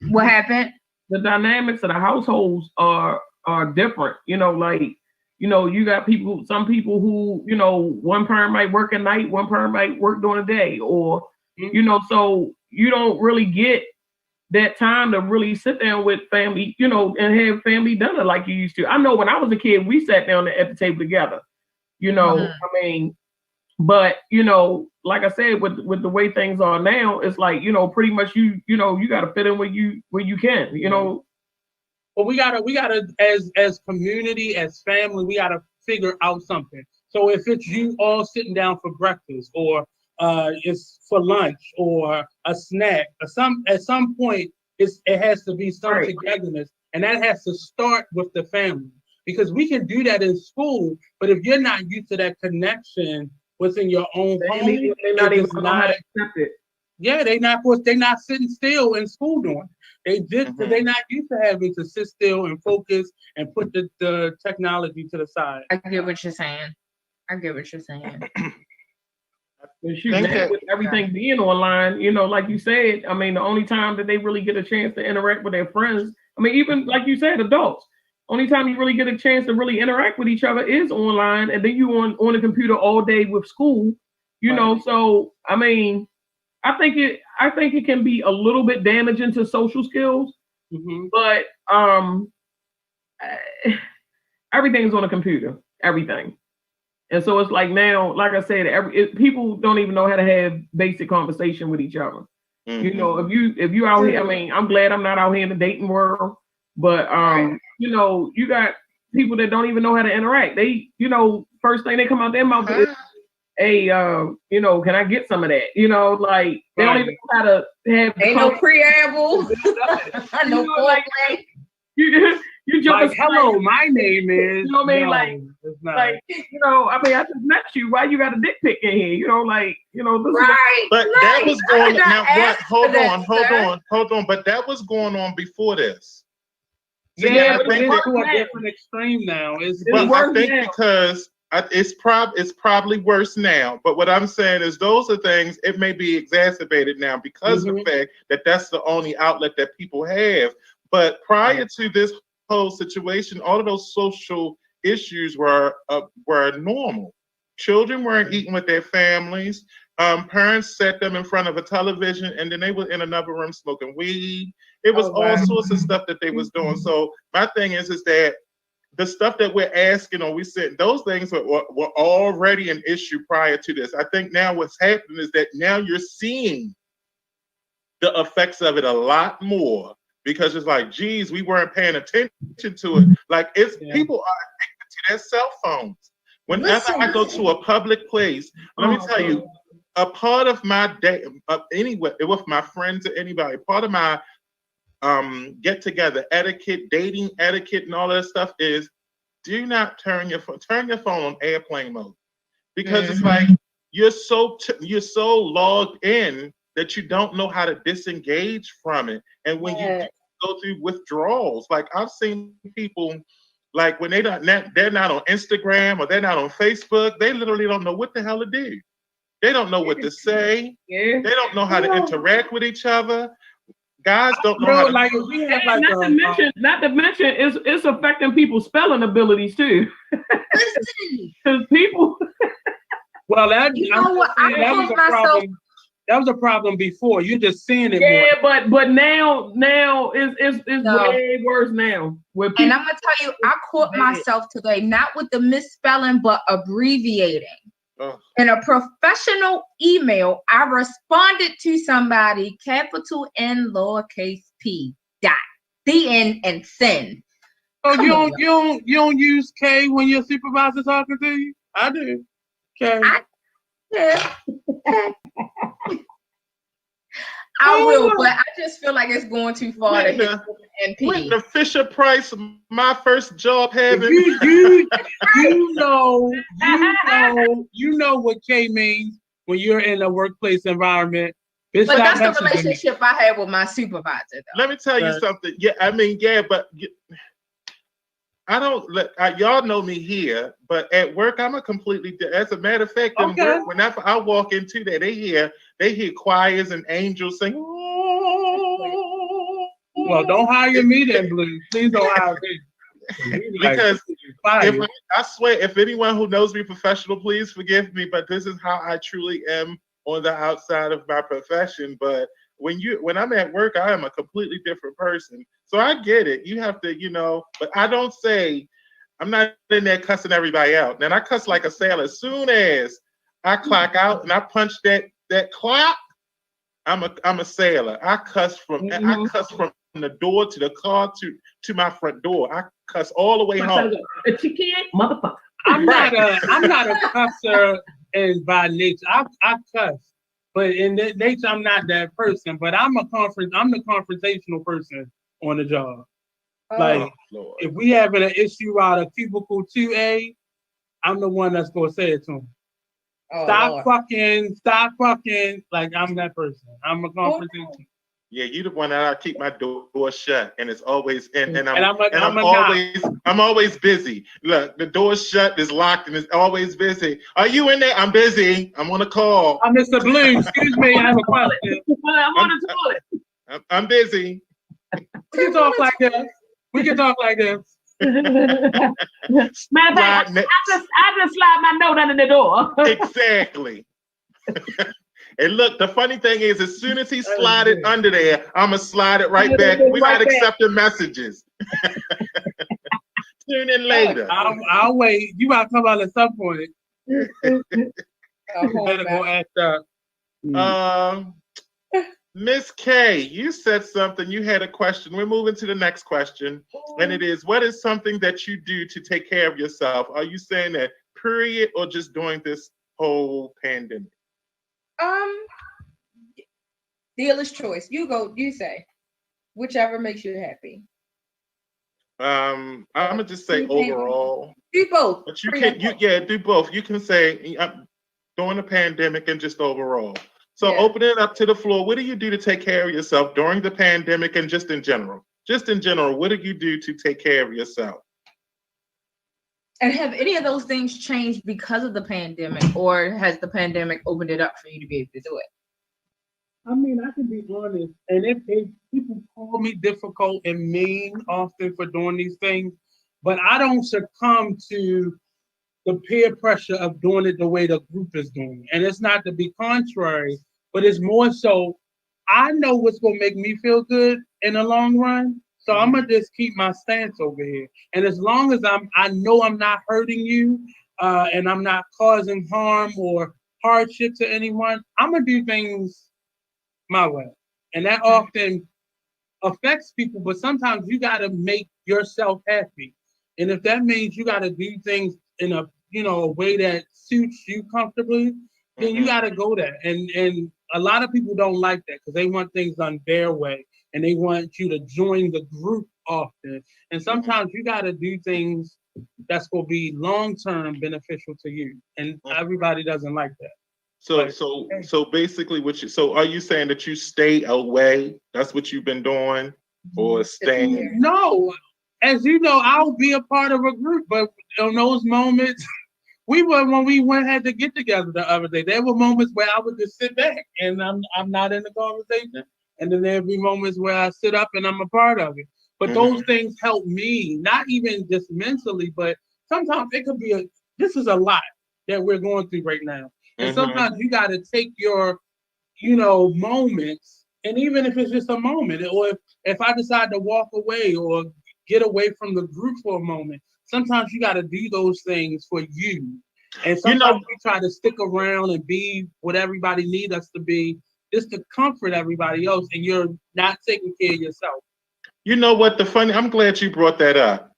C: What happened?
A: The dynamics of the households are different. You got some people who, one parent might work at night, one parent might work during the day, or so you don't really get that time to really sit down with family, and have family dinner like you used to. I know when I was a kid, we sat down at the table together, I mean, but, like I said, with the way things are now, it's like, pretty much you got to fit in where you can,
D: Well, we gotta, as community, as family, we gotta figure out something. So if it's you all sitting down for breakfast, or it's for lunch, or a snack, or at some point, it has to be some togetherness, and that has to start with the family, because we can do that in school, but if you're not used to that connection within your own home,
A: they're not even know how to accept it.
D: Yeah, they're not sitting still in school doing it. They're not used to having to sit still and focus and put the technology to the side.
C: I get what you're saying.
A: With everything being online, like you said, I mean, the only time that they really get a chance to interact with their friends, I mean, even like you said, adults, only time you really get a chance to really interact with each other is online, and then you on the computer all day with school, so I mean, I think it can be a little bit damaging to social skills, but everything's on a computer, everything. And so it's like now, like I said, people don't even know how to have basic conversation with each other. You know, if you out here, I mean, I'm glad I'm not out here in the dating world, but you know, you got people that don't even know how to interact. They, you know, first thing they come out their mouth is, hey, you know, can I get some of that? You know, like they don't even know how to have.
C: Ain't no preamble. No foreplay.
A: You jump
D: like, hello, my name is.
A: You know what I mean?
D: No,
A: like, you know, I mean, I just met you. Why you got a dick pic in here? You know, like, you know, this
C: right.
E: But that was going now. What? Hold on. But that was going on before this.
D: Yeah, but it's to a different extreme now.
E: I think because it's probably worse now. But what I'm saying is those are things, it may be exacerbated now because of the fact that that's the only outlet that people have. But prior to this whole situation, all of those social issues were normal. Children weren't eating with their families. Parents set them in front of a television, and then they were in another room smoking weed. It was all sorts of stuff that they was doing. So my thing is that the stuff that we're asking or we said, those things were already an issue prior to this. I think now what's happening is that now you're seeing the effects of it a lot more. Because it's like, geez, we weren't paying attention to it. Like people are addicted to their cell phones. Whenever I go to a public place, let me tell you, a part of my day, anyway, with my friends or anybody, part of my get together etiquette, dating etiquette, and all that stuff is do not turn your phone on airplane mode, because it's like you're so logged in that you don't know how to disengage from it. And when you go through withdrawals, like I've seen people, like when they're not on Instagram or they're not on Facebook, they literally don't know what the hell to do. They don't know what to say. They don't know how to interact with each other. Guys don't know how to.
A: Like, we have like not to mention, it's affecting people's spelling abilities too. Because people.
D: Well, that was a problem. That was a problem before. You're just seeing it more.
A: but now it's way worse now.
C: And I'm gonna tell you, I caught myself today, not with the misspelling, but abbreviating. In a professional email, I responded to somebody, capital N, lowercase p, dot, the N, and send.
D: Oh, you don't use K when your supervisor's talking to you? I do. K.
C: I will, but I just feel like it's going too far to hit NP.
E: When the Fisher Price, my first job having.
D: You know what K means when you're in a workplace environment.
C: But that's the relationship I had with my supervisor, though.
E: Let me tell you something. Yeah, I mean, but I don't y'all know me here, but at work I'm a completely. As a matter of fact, in work, whenever I walk into there, they hear choirs and angels sing.
D: Well, don't hire me then, Blue. Please don't hire me.
E: Because I swear, if anyone who knows me professional, please forgive me, but this is how I truly am on the outside of my profession. But when I'm at work, I am a completely different person. So I get it. You have to, but I don't say, I'm not in there cussing everybody out. And I cuss like a sailor. As soon as I clock out and I punch that clock, I'm a sailor. I cuss from the door to the car to my front door. I cuss all the way home.
A: Motherfucker.
D: I'm not a cusser by nature. I cuss, but in nature I'm not that person. But I'm the confrontational person on the job. If we having an issue out of cubicle 2A, I'm the one that's gonna say it to him. Stop fucking. Like, I'm that person. I'm a confrontation.
E: Yeah, you the one that I keep my door shut, and it's always I'm always busy. Look, the door's shut, it's locked, and it's always busy. Are you in there? I'm busy. I'm on a call.
D: I'm Mr. Blue. Excuse me, I have a question.
A: I'm on the toilet.
E: I'm busy.
D: We can talk like this.
A: Matter of fact, I just slide my note under the door.
E: Exactly. And look, the funny thing is, as soon as he slide it under there, I'm going to slide it right back. We're not accepting messages. Tune in later.
D: I'll wait. You might come out at some point. You better go act up.
E: Miss K, you said something. You had a question. We're moving to the next question. And it is, what is something that you do to take care of yourself? Are you saying that period or just during this whole pandemic?
C: Dealer's choice. You go, you say. Whichever makes you happy.
E: I'm gonna just say overall.
C: Do both.
E: But you can do both. You can say during the pandemic and just overall. So open it up to the floor. What do you do to take care of yourself during the pandemic and just in general? Just in general, what do you do to take care of yourself?
C: And have any of those things changed because of the pandemic, or has the pandemic opened it up for you to be able to do it?
D: I mean, I can be honest, and if people call me difficult and mean often for doing these things, but I don't succumb to the peer pressure of doing it the way the group is doing. And it's not to be contrary, but it's more so I know what's going to make me feel good in the long run. So I'm going to just keep my stance over here. And as long as I know I'm not hurting you and I'm not causing harm or hardship to anyone, I'm going to do things my way. And that often affects people, but sometimes you got to make yourself happy. And if that means you got to do things in a way that suits you comfortably, then you got to go there. And a lot of people don't like that because they want things done their way and they want you to join the group often. And sometimes you got to do things that's going to be long-term beneficial to you. And everybody doesn't like that.
E: So basically are you saying that you stay away? That's what you've been doing, or staying?
D: No. As you know, I'll be a part of a group, but in those moments, when we had to get together the other day, there were moments where I would just sit back and I'm not in the conversation. And then there'd be moments where I sit up and I'm a part of it. But those things help me, not even just mentally, but sometimes it could be this is a lot that we're going through right now. And sometimes you got to take your, moments, and even if it's just a moment, or if I decide to walk away or get away from the group for a moment, sometimes you got to do those things for you. And sometimes we try to stick around and be what everybody needs us to be, just to comfort everybody else, and you're not taking care of yourself.
E: You know what? I'm glad you brought that up.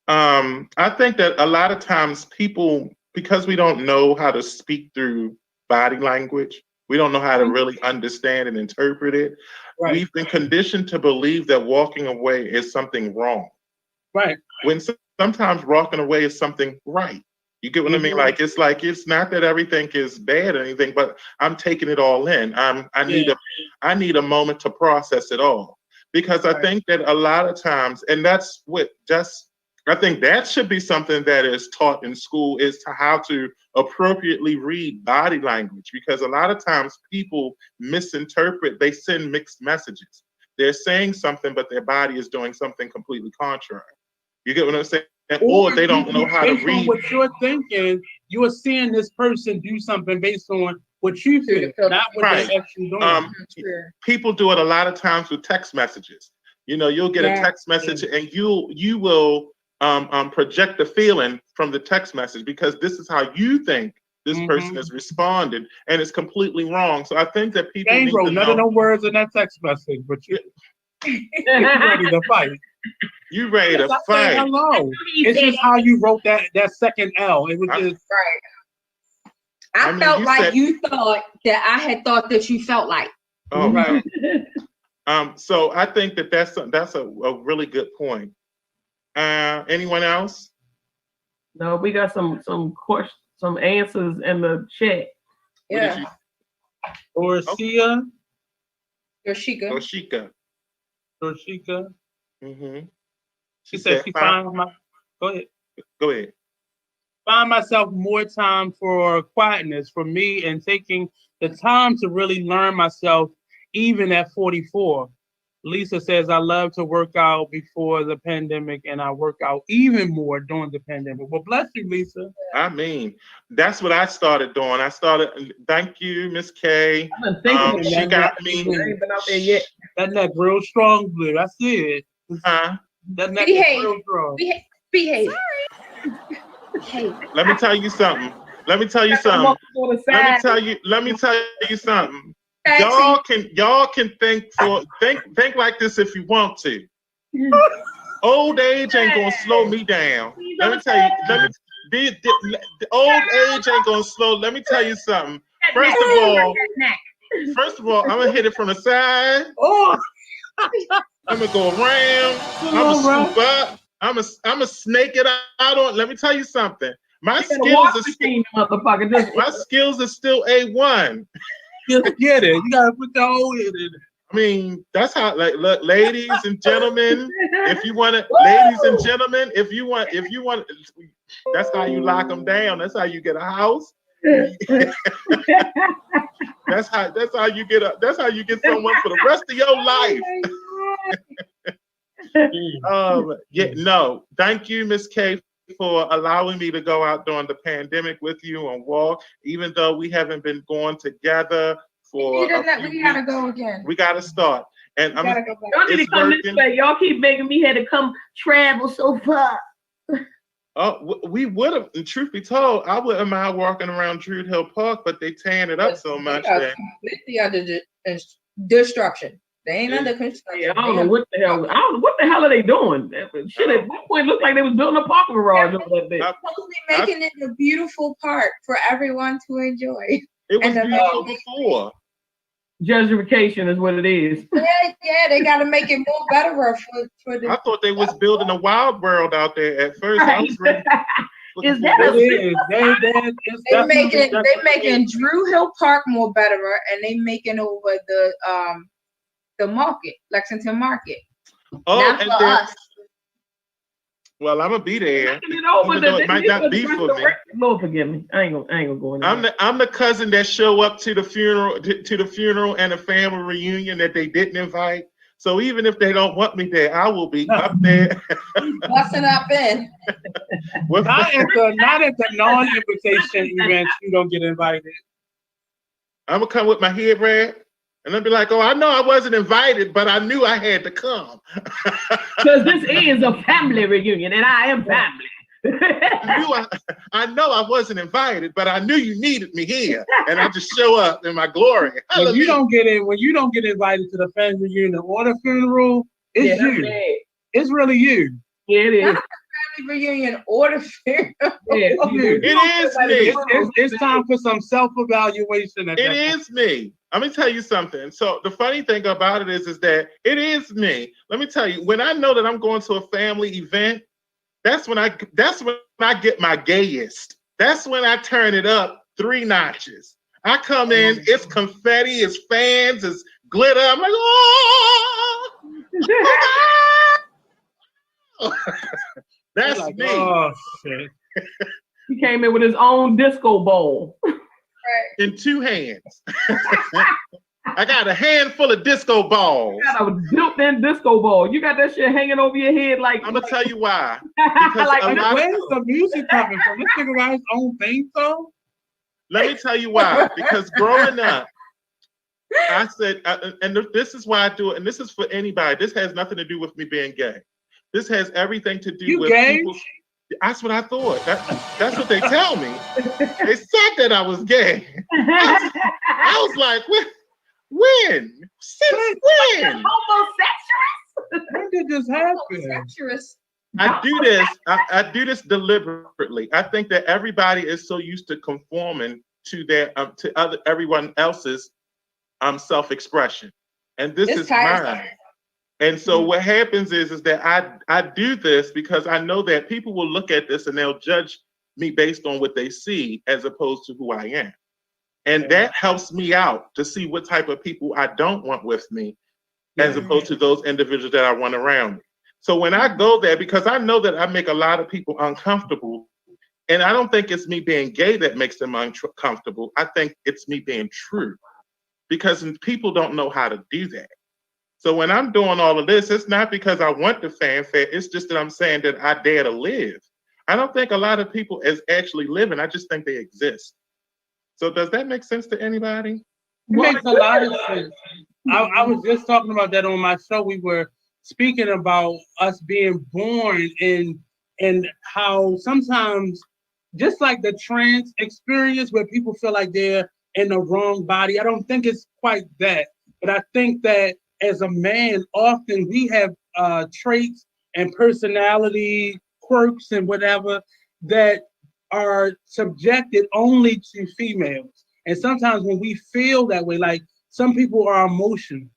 E: I think that a lot of times people, because we don't know how to speak through body language, we don't know how to really understand and interpret it. Right. We've been conditioned to believe that walking away is something wrong.
D: Right.
E: When sometimes walking away is something right. You get what I mean? Like it's not that everything is bad or anything, but I'm taking it all in. I need a moment to process it all. Because I think that a lot of times, and I think that should be something that is taught in school, is to how to appropriately read body language. Because a lot of times people misinterpret, they send mixed messages. They're saying something, but their body is doing something completely contrary. You get what I'm saying? Or they don't know how to read.
D: Based on what you're thinking, you are seeing this person do something based on what you feel, not what they're actually doing.
E: People do it a lot of times with text messages. You'll get a text message and you will project the feeling from the text message because this is how you think this person is responding, and it's completely wrong. So I think that people need to know.
D: None of the words in that text message, but you're ready to fight.
E: You ready to fight?
D: Hello. It's just how you wrote that second L. It was just
C: right. I felt like you thought that I had thought that you felt like.
E: Oh, right. So I think that's a really good point. Anyone else?
A: No, we got some questions, some answers in the chat.
C: Yeah.
D: Orshika. She said she finds Go ahead. Find myself more time for quietness for me and taking the time to really learn myself, even at 44. Lisa says, I love to work out before the pandemic and I work out even more during the pandemic. Well, bless you, Lisa.
E: I mean, that's what I started doing. Thank you, Miss K.
A: I've been thinking
E: She got
A: I
E: me.
A: ain't been out there yet.
D: That neck real strong, Blue. I see it.
E: Huh?
D: That neck is real strong.
C: Behave.
E: Hey. Let me tell you something. Let me tell you something. Y'all can think like this if you want to. Old age ain't gonna slow me down. Let me tell you. The old age ain't gonna slow. Let me tell you something. First of all, I'm gonna hit it from the side.
D: Oh.
E: I'm gonna go around. I'm gonna scoop up. I'm gonna snake it out on. Let me tell you something. My skills are still A1.
D: Just get it. You gotta put the whole in it.
E: I mean, that's how. Like, look, ladies and gentlemen, if you want, that's how you lock them down. That's how you get a house. That's how you get someone for the rest of your life. Thank you, Miss K, for allowing me to go out during the pandemic with you and walk, even though we haven't been going together for
C: we gotta go again.
E: We gotta start. And
F: y'all need to come this way. Y'all keep begging me here to come travel so far.
E: Oh, we would have. Truth be told, I wouldn't mind walking around Druid Hill Park, but they tearing it up so much.
C: Completely under destruction. They ain't under construction.
A: Yeah, I don't know what the hell. What the hell are they doing? Shit, at one point, looked like they was building a parking garage over that bit.
C: Totally making it a beautiful park for everyone to enjoy.
E: It was beautiful before.
A: Gentrification is what it is.
C: Yeah, they got to make it more better for the.
E: I thought they was building a wild world out there at first.
F: Right.
E: I was ready.
F: Is that
C: they making Drew Hill Park more better, and they making over the market, Lexington Market.
E: Oh,
C: not
E: and
C: for us.
E: Well, I'm gonna be there.
A: It
E: might not be for me.
A: Lord forgive me. I ain't gonna go in there.
E: I'm the cousin that show up to the funeral and the family reunion that they didn't invite. So even if they don't want me there, I will be up there.
C: Busting up in.
D: Not at the non-invitation events, you don't get invited.
E: I'm gonna come with my head wrap. And I'll be like, oh, I know I wasn't invited, but I knew I had to come.
A: Because this is a family reunion, and I am family.
E: I know I wasn't invited, but I knew you needed me here, and I just show up in my glory.
D: When you don't get invited to the family reunion or the funeral, it's you. It's really you.
A: Yeah, it is.
C: Family reunion or the funeral.
E: It is me.
D: It's time for some self-evaluation.
E: It is me. Let me tell you something. So the funny thing about it is that it is me. Let me tell you, when I know that I'm going to a family event, that's when I get my gayest. That's when I turn it up 3 notches. I come in, it's confetti, it's fans, it's glitter. I'm like, oh! That's
D: like,
E: me.
D: Oh shit!
A: He came in with his own disco ball.
E: In 2 hands. I got a handful of disco balls.
A: You got a built-in disco ball. You got that shit hanging over your head like.
E: I'm gonna tell you why.
D: Where's the music coming from? This nigga got his own thing song.
E: Let me tell you why. Because growing up, I said, and this is why I do it. And this is for anybody. This has nothing to do with me being gay. This has everything to do with
D: gay?
E: people. That's what I thought. That's what they tell me. They said that I was gay. I was like, when? Since when?
C: Homosexuals?
D: When did this happen?
E: I do this deliberately. I think that everybody is so used to conforming to everyone else's self-expression, and this is mine. And so what happens is that I do this because I know that people will look at this and they'll judge me based on what they see as opposed to who I am. And that helps me out to see what type of people I don't want with me as opposed to those individuals that I want around me. So when I go there, because I know that I make a lot of people uncomfortable, and I don't think it's me being gay that makes them uncomfortable. I think it's me being true, because people don't know how to do that. So when I'm doing all of this, it's not because I want the fanfare. It's just that I'm saying that I dare to live. I don't think a lot of people is actually living. I just think they exist. So does that make sense to anybody?
D: It makes a lot of sense. I was just talking about that on my show. We were speaking about us being born and how sometimes, just like the trans experience where people feel like they're in the wrong body, I don't think it's quite that. But I think that as a man, often we have traits and personality quirks and whatever that are subjected only to females. And sometimes when we feel that way, like some people are emotional,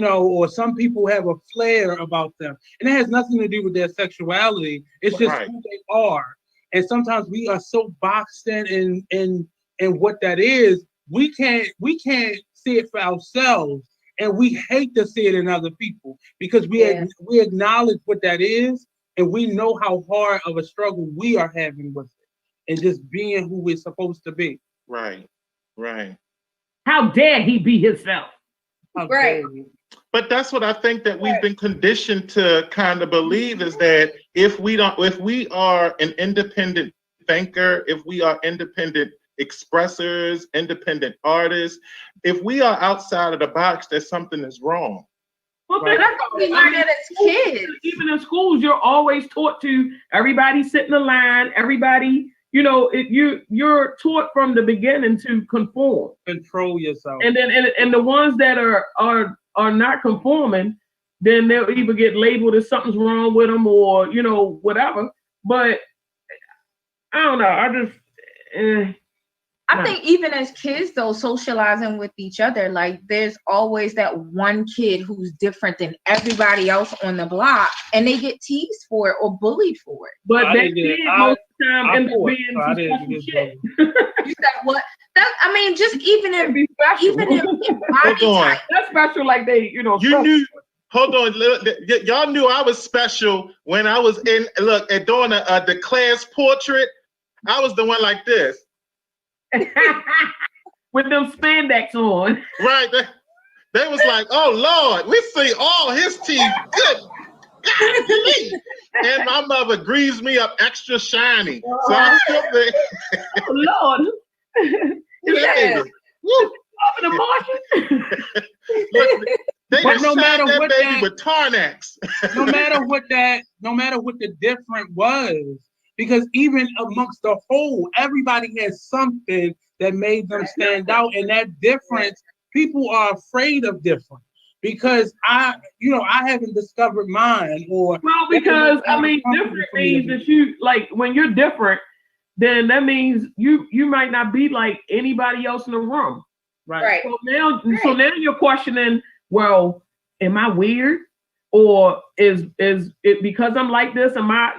D: or some people have a flair about them. And it has nothing to do with their sexuality. It's just who they are. And sometimes we are so boxed in what that is, we can't see it for ourselves. And we hate to see it in other people because we acknowledge what that is, and we know how hard of a struggle we are having with it and just being who we're supposed to be.
E: Right.
A: How dare he be himself?
C: Right.
E: But that's what I think that we've been conditioned to kind of believe is that if we are an independent thinker, if we are independent expressors, independent artists, if we are outside of the box, that something is wrong.
A: Well,
C: that's what we learned as kids.
A: Even in schools, you're always taught to everybody sit in a line, everybody, you're taught from the beginning to conform.
D: Control yourself.
A: And then and the ones that are not conforming, then they'll either get labeled as something's wrong with them or, whatever. But I don't know.
C: I think even as kids, though, socializing with each other, like there's always that one kid who's different than everybody else on the block, and they get teased for it or bullied for it.
A: But that kid most of the time ends up being some special shit.
C: You said what? Just even in body type.
A: That's special, like they,
E: You knew. Hold on, y'all knew I was special when I was doing the class portrait. I was the one like this.
A: With them spandex on.
E: Right. They was like, oh Lord, we see all his teeth. Good. And my mother greased me up extra shiny. So I'm still there.
A: Oh Lord.
E: Yeah.
A: Up in the Martian.
E: They no matter what baby with Tarnax.
D: no matter what the different was. Because even amongst the whole, everybody has something that made them stand out. And that difference, people are afraid of difference. Because I haven't discovered mine
A: because different means that you like when you're different, then that means you might not be like anybody else in the room.
D: Right.
A: So now you're questioning, well, am I weird? Or is it because I'm like this? Am I,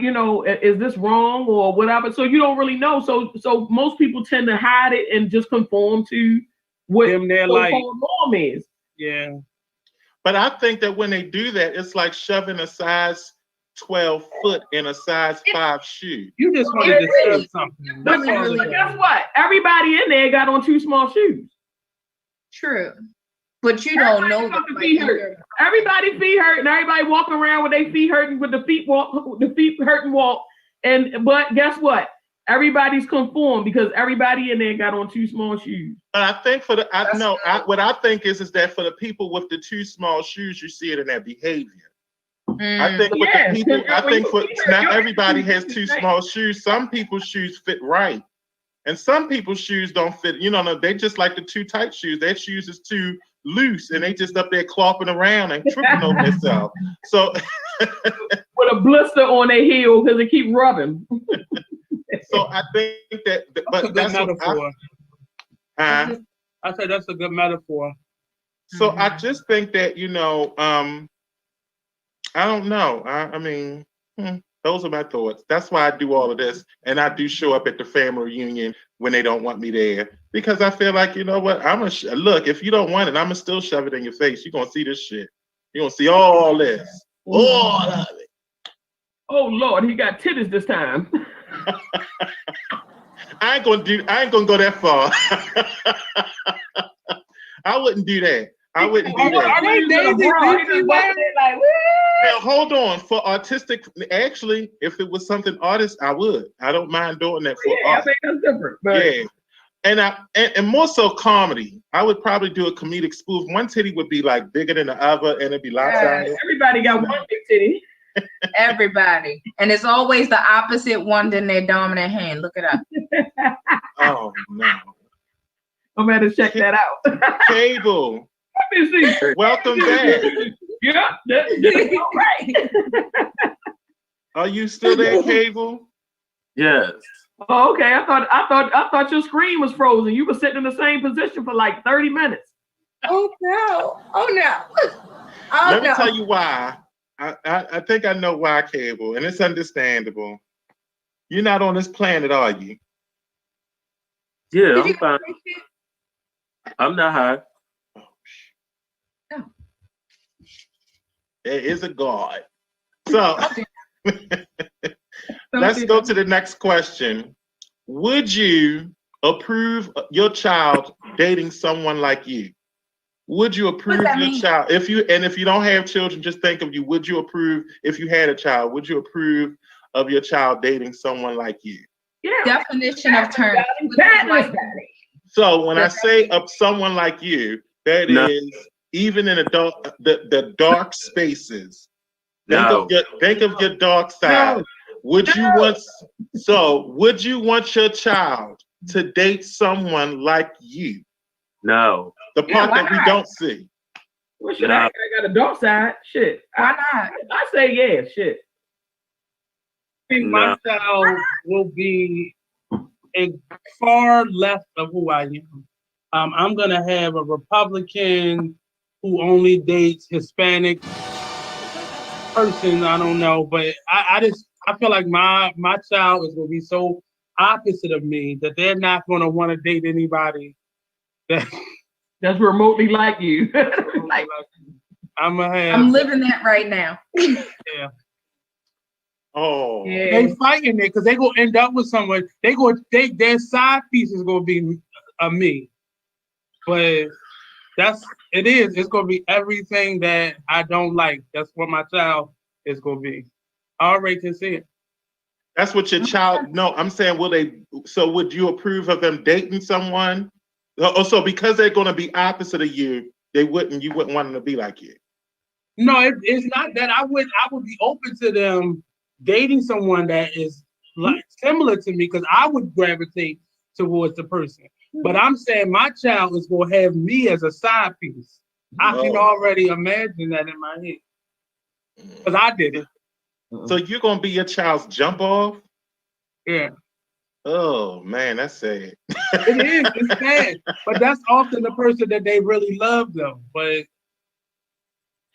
A: is this wrong or whatever? So you don't really know. So most people tend to hide it and just conform to what their norm is.
D: Yeah.
E: But I think that when they do that, it's like shoving a size 12 foot in a size 5 shoe.
D: You just want to disturb something.
A: But guess what? Everybody in there got on too small shoes.
C: True. But you don't know that.
A: Everybody feet hurt, and everybody walking around with their feet hurting, with the feet hurt and walk. But guess what? Everybody's conformed because everybody in there got on too small shoes.
E: I think what I think is that for the people with the too small shoes, you see it in their behavior. I think with the people, not everybody has too small shoes. Some people's shoes fit right, and some people's shoes don't fit. They just like the too tight shoes. Their shoes is too loose, and they just up there clopping around and tripping over themselves. So
A: with a blister on their heel because they keep rubbing.
E: So I think that's a good metaphor.
D: I said that's a good metaphor.
E: So I just think that I don't know. I mean, those are my thoughts. That's why I do all of this, and I do show up at the family reunion when they don't want me there, because I feel like, you know what, look, if you don't want it, I'm gonna still shove it in your face. You're gonna see this shit. You're gonna see all this, all of it.
A: Oh Lord, he got titties this time.
E: I ain't gonna go that far. I wouldn't do that. I wouldn't do that.
D: Are they dating?
F: Like,
E: Now, hold on. For artistic, actually, if it was something artist, I would. I don't mind doing that for
A: I
E: art.
A: think that's different. But
E: Yeah. And more so comedy. I would probably do a comedic spoof. One titty would be like bigger than the other, and it'd be lopsided.
A: everybody got one big titty.
C: Everybody. And it's always the opposite one than their dominant hand. Look it up.
E: Oh no.
A: I'm gonna check that out.
E: Cable,
A: Let me see.
E: welcome back.
A: Yeah, that's all right.
E: Are you still there, Cable?
B: Yes.
A: Oh, okay. I thought your screen was frozen. You were sitting in the same position for like 30 minutes.
C: Oh no. Oh no. Oh
E: Let me
C: no.
E: tell you why. I think I know why, Cable, and it's understandable. You're not on this planet, are you?
B: Yeah,
C: Did
B: I'm
C: you
B: fine. I'm not high.
C: No.
E: There is a God. So let's go to the next question. Would you approve your child dating someone like you? Would you approve
C: that
E: your
C: mean?
E: child if you don't have children, just think of you. Would you approve if you had a child? Would you approve of your child dating someone like you?
A: Yeah.
C: Definition of term.
E: So when I say of someone like you, that
B: No.
E: is even in the dark spaces. Think
B: No.
E: of your dark side. Would you want your child to date someone like you?
B: No.
E: The part
C: why
E: that we
C: not?
E: don't see.
A: Well, shit,
B: No.
A: I got a dark side. Shit.
C: Why not?
A: I say yeah. Shit.
D: I think my child will be a far left of who I am. I'm gonna have a Republican who only dates Hispanic person. I don't know, but I feel like my child is gonna be so opposite of me that they're not gonna want to date anybody
A: That's remotely like you. Like,
C: I'm living that right now.
D: Yeah.
E: Oh.
A: yeah.
D: They fighting it because they gonna end up with someone. Their side piece is gonna be me, but it's gonna be everything that I don't like. That's what my child is gonna be. I already can see it.
E: That's what your child. No, I'm saying, so would you approve of them dating someone? Oh, so because they're going to be opposite of you, you wouldn't want them to be like you.
D: No, it's not that. I would be open to them dating someone that is like similar to me because I would gravitate towards the person. But I'm saying my child is going to have me as a side piece. I can already imagine that in my head because I did it.
E: So you're going to be your child's jump off?
D: Yeah.
E: Oh man, that's sad.
D: It is. It's sad, but that's often the person that they really love them. But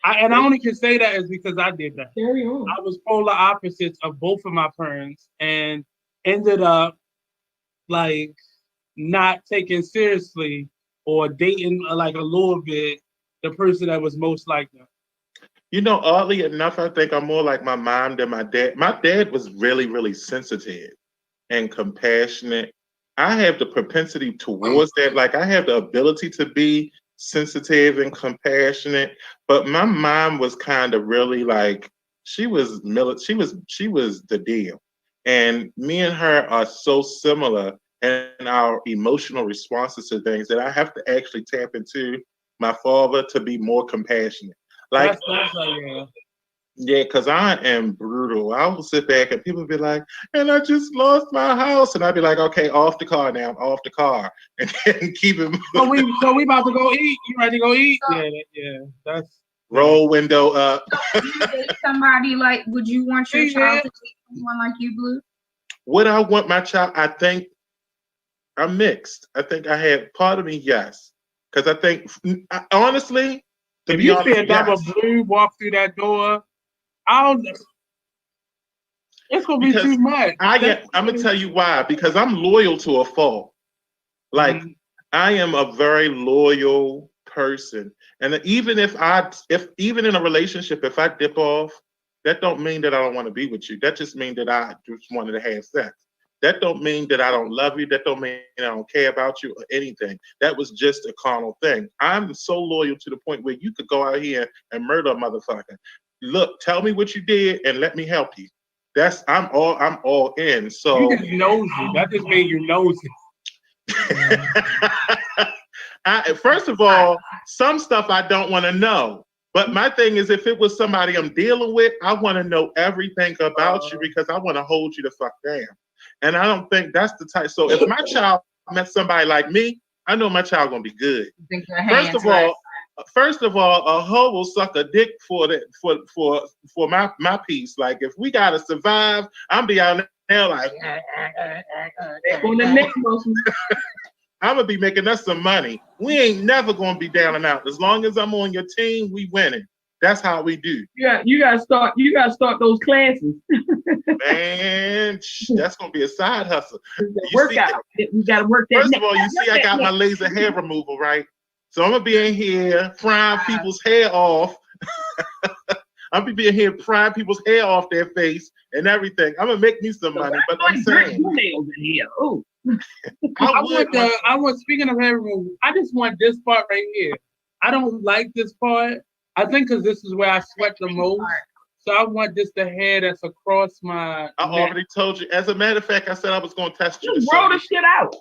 D: I only can say that is because I did that.
A: Carry on.
D: I was polar opposites of both of my parents, and ended up like not taking seriously or dating like a little bit the person that was most like them.
E: You know, oddly enough, I think I'm more like my mom than my dad. My dad was really, really sensitive and compassionate. I have the propensity towards that. Like I have the ability to be sensitive and compassionate, but my mom was kind of really like she was the deal. And me and her are so similar in our emotional responses to things that I have to actually tap into my father to be more compassionate. Like yeah, because I am brutal. I will sit back and people be like, and I just lost my house. And I'd be like, okay, off the car now, off the car. And then keep it moving.
D: So we about to go eat. You ready to go eat? Yeah. That's
E: roll window up.
C: So would you date somebody like, would you want your child to date someone like you, Blue?
E: Would I want my child? I think I'm mixed. I think I have part of me, yes. Because I think, honestly, to
D: if
E: be
D: you
E: honest,
D: see another Blue walk through that door, it's gonna be too much.
E: I'm gonna tell you why. Because I'm loyal to a fault. Like I am a very loyal person, and even if even in a relationship, if I dip off, that don't mean that I don't want to be with you. That just means that I just wanted to have sex. That don't mean that I don't love you. That don't mean I don't care about you or anything. That was just a carnal thing. I'm so loyal to the point where you could go out here and murder a motherfucker. Look, tell me what you did and let me help you. I'm all in. So
D: you just nosy. That just means you're nosy.
E: First of all, some stuff I don't want to know. But my thing is, if it was somebody I'm dealing with, I want to know everything about you because I want to hold you the fuck down. And I don't think that's the type. So if my child met somebody like me, I know my child gonna be good. First of all, a hoe will suck a dick for my piece. Like if we gotta survive, I'm be out there like
A: on the next motion.
E: I'm gonna be making us some money. We ain't never gonna be down and out. As long as I'm on your team, we winning. That's how we do.
A: Yeah, you gotta start those classes.
E: Man, that's gonna be a side hustle.
A: Workout. You gotta work that.
E: First of all, you see, I got my laser hair removal, right? So I'm gonna be in here frying people's hair off. I'm gonna be in here prying people's hair off their face and everything. I'm gonna make me some money, but I'm saying.
D: I want speaking of hair removal, I just want this part right here. I don't like this part. I think because this is where I sweat the most. So I want this the hair that's across my
E: I
D: neck.
E: already told you. As a matter of fact, I said I was gonna test you.
A: Grow the shit out.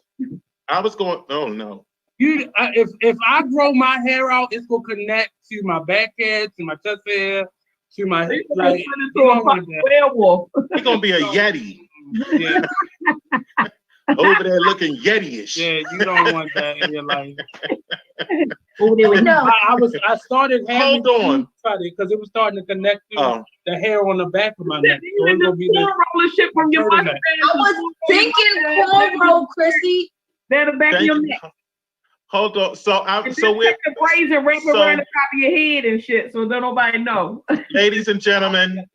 E: I was going, oh no.
D: If I grow my hair out, it's gonna connect to my back hair, to my chest hair, to my like.
A: Werewolf.
E: It's gonna be a Yeti.
D: Yeah.
E: Over there looking Yeti-ish.
D: Yeah, you don't want that in your life. I started having because it was starting to connect to the hair on the back of my neck. So it's gonna be the
A: shit from your
C: I was thinking cornrow, Chrissy.
A: They're the back of your neck.
E: Hold on. So
A: we're the braids and wrap around the top of your head and shit, so don't nobody know.
E: Ladies and gentlemen,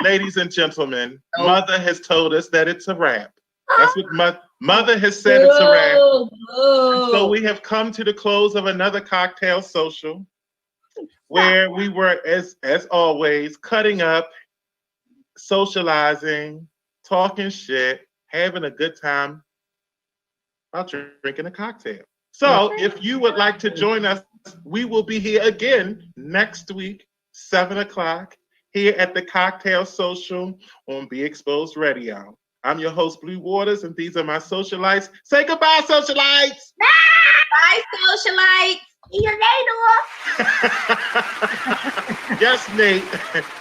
E: Mother has told us that it's a wrap. That's what Mother has said. It's a wrap. So we have come to the close of another Kocktail Social, where we were, as always, cutting up, socializing, talking shit, having a good time while drinking a cocktail. So if you would like to join us, we will be here again next week, 7 o'clock, here at the Kocktail Social on Be Exposed Radio. I'm your host, Blue Waters, and these are my socialites. Say goodbye, socialites!
C: Bye, socialites! See you later!
E: Yes, Nate.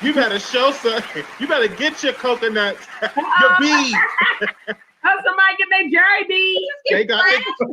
E: You better show some. You better get your coconuts, your beads.
A: Somebody get their jerry beads.
E: They got it.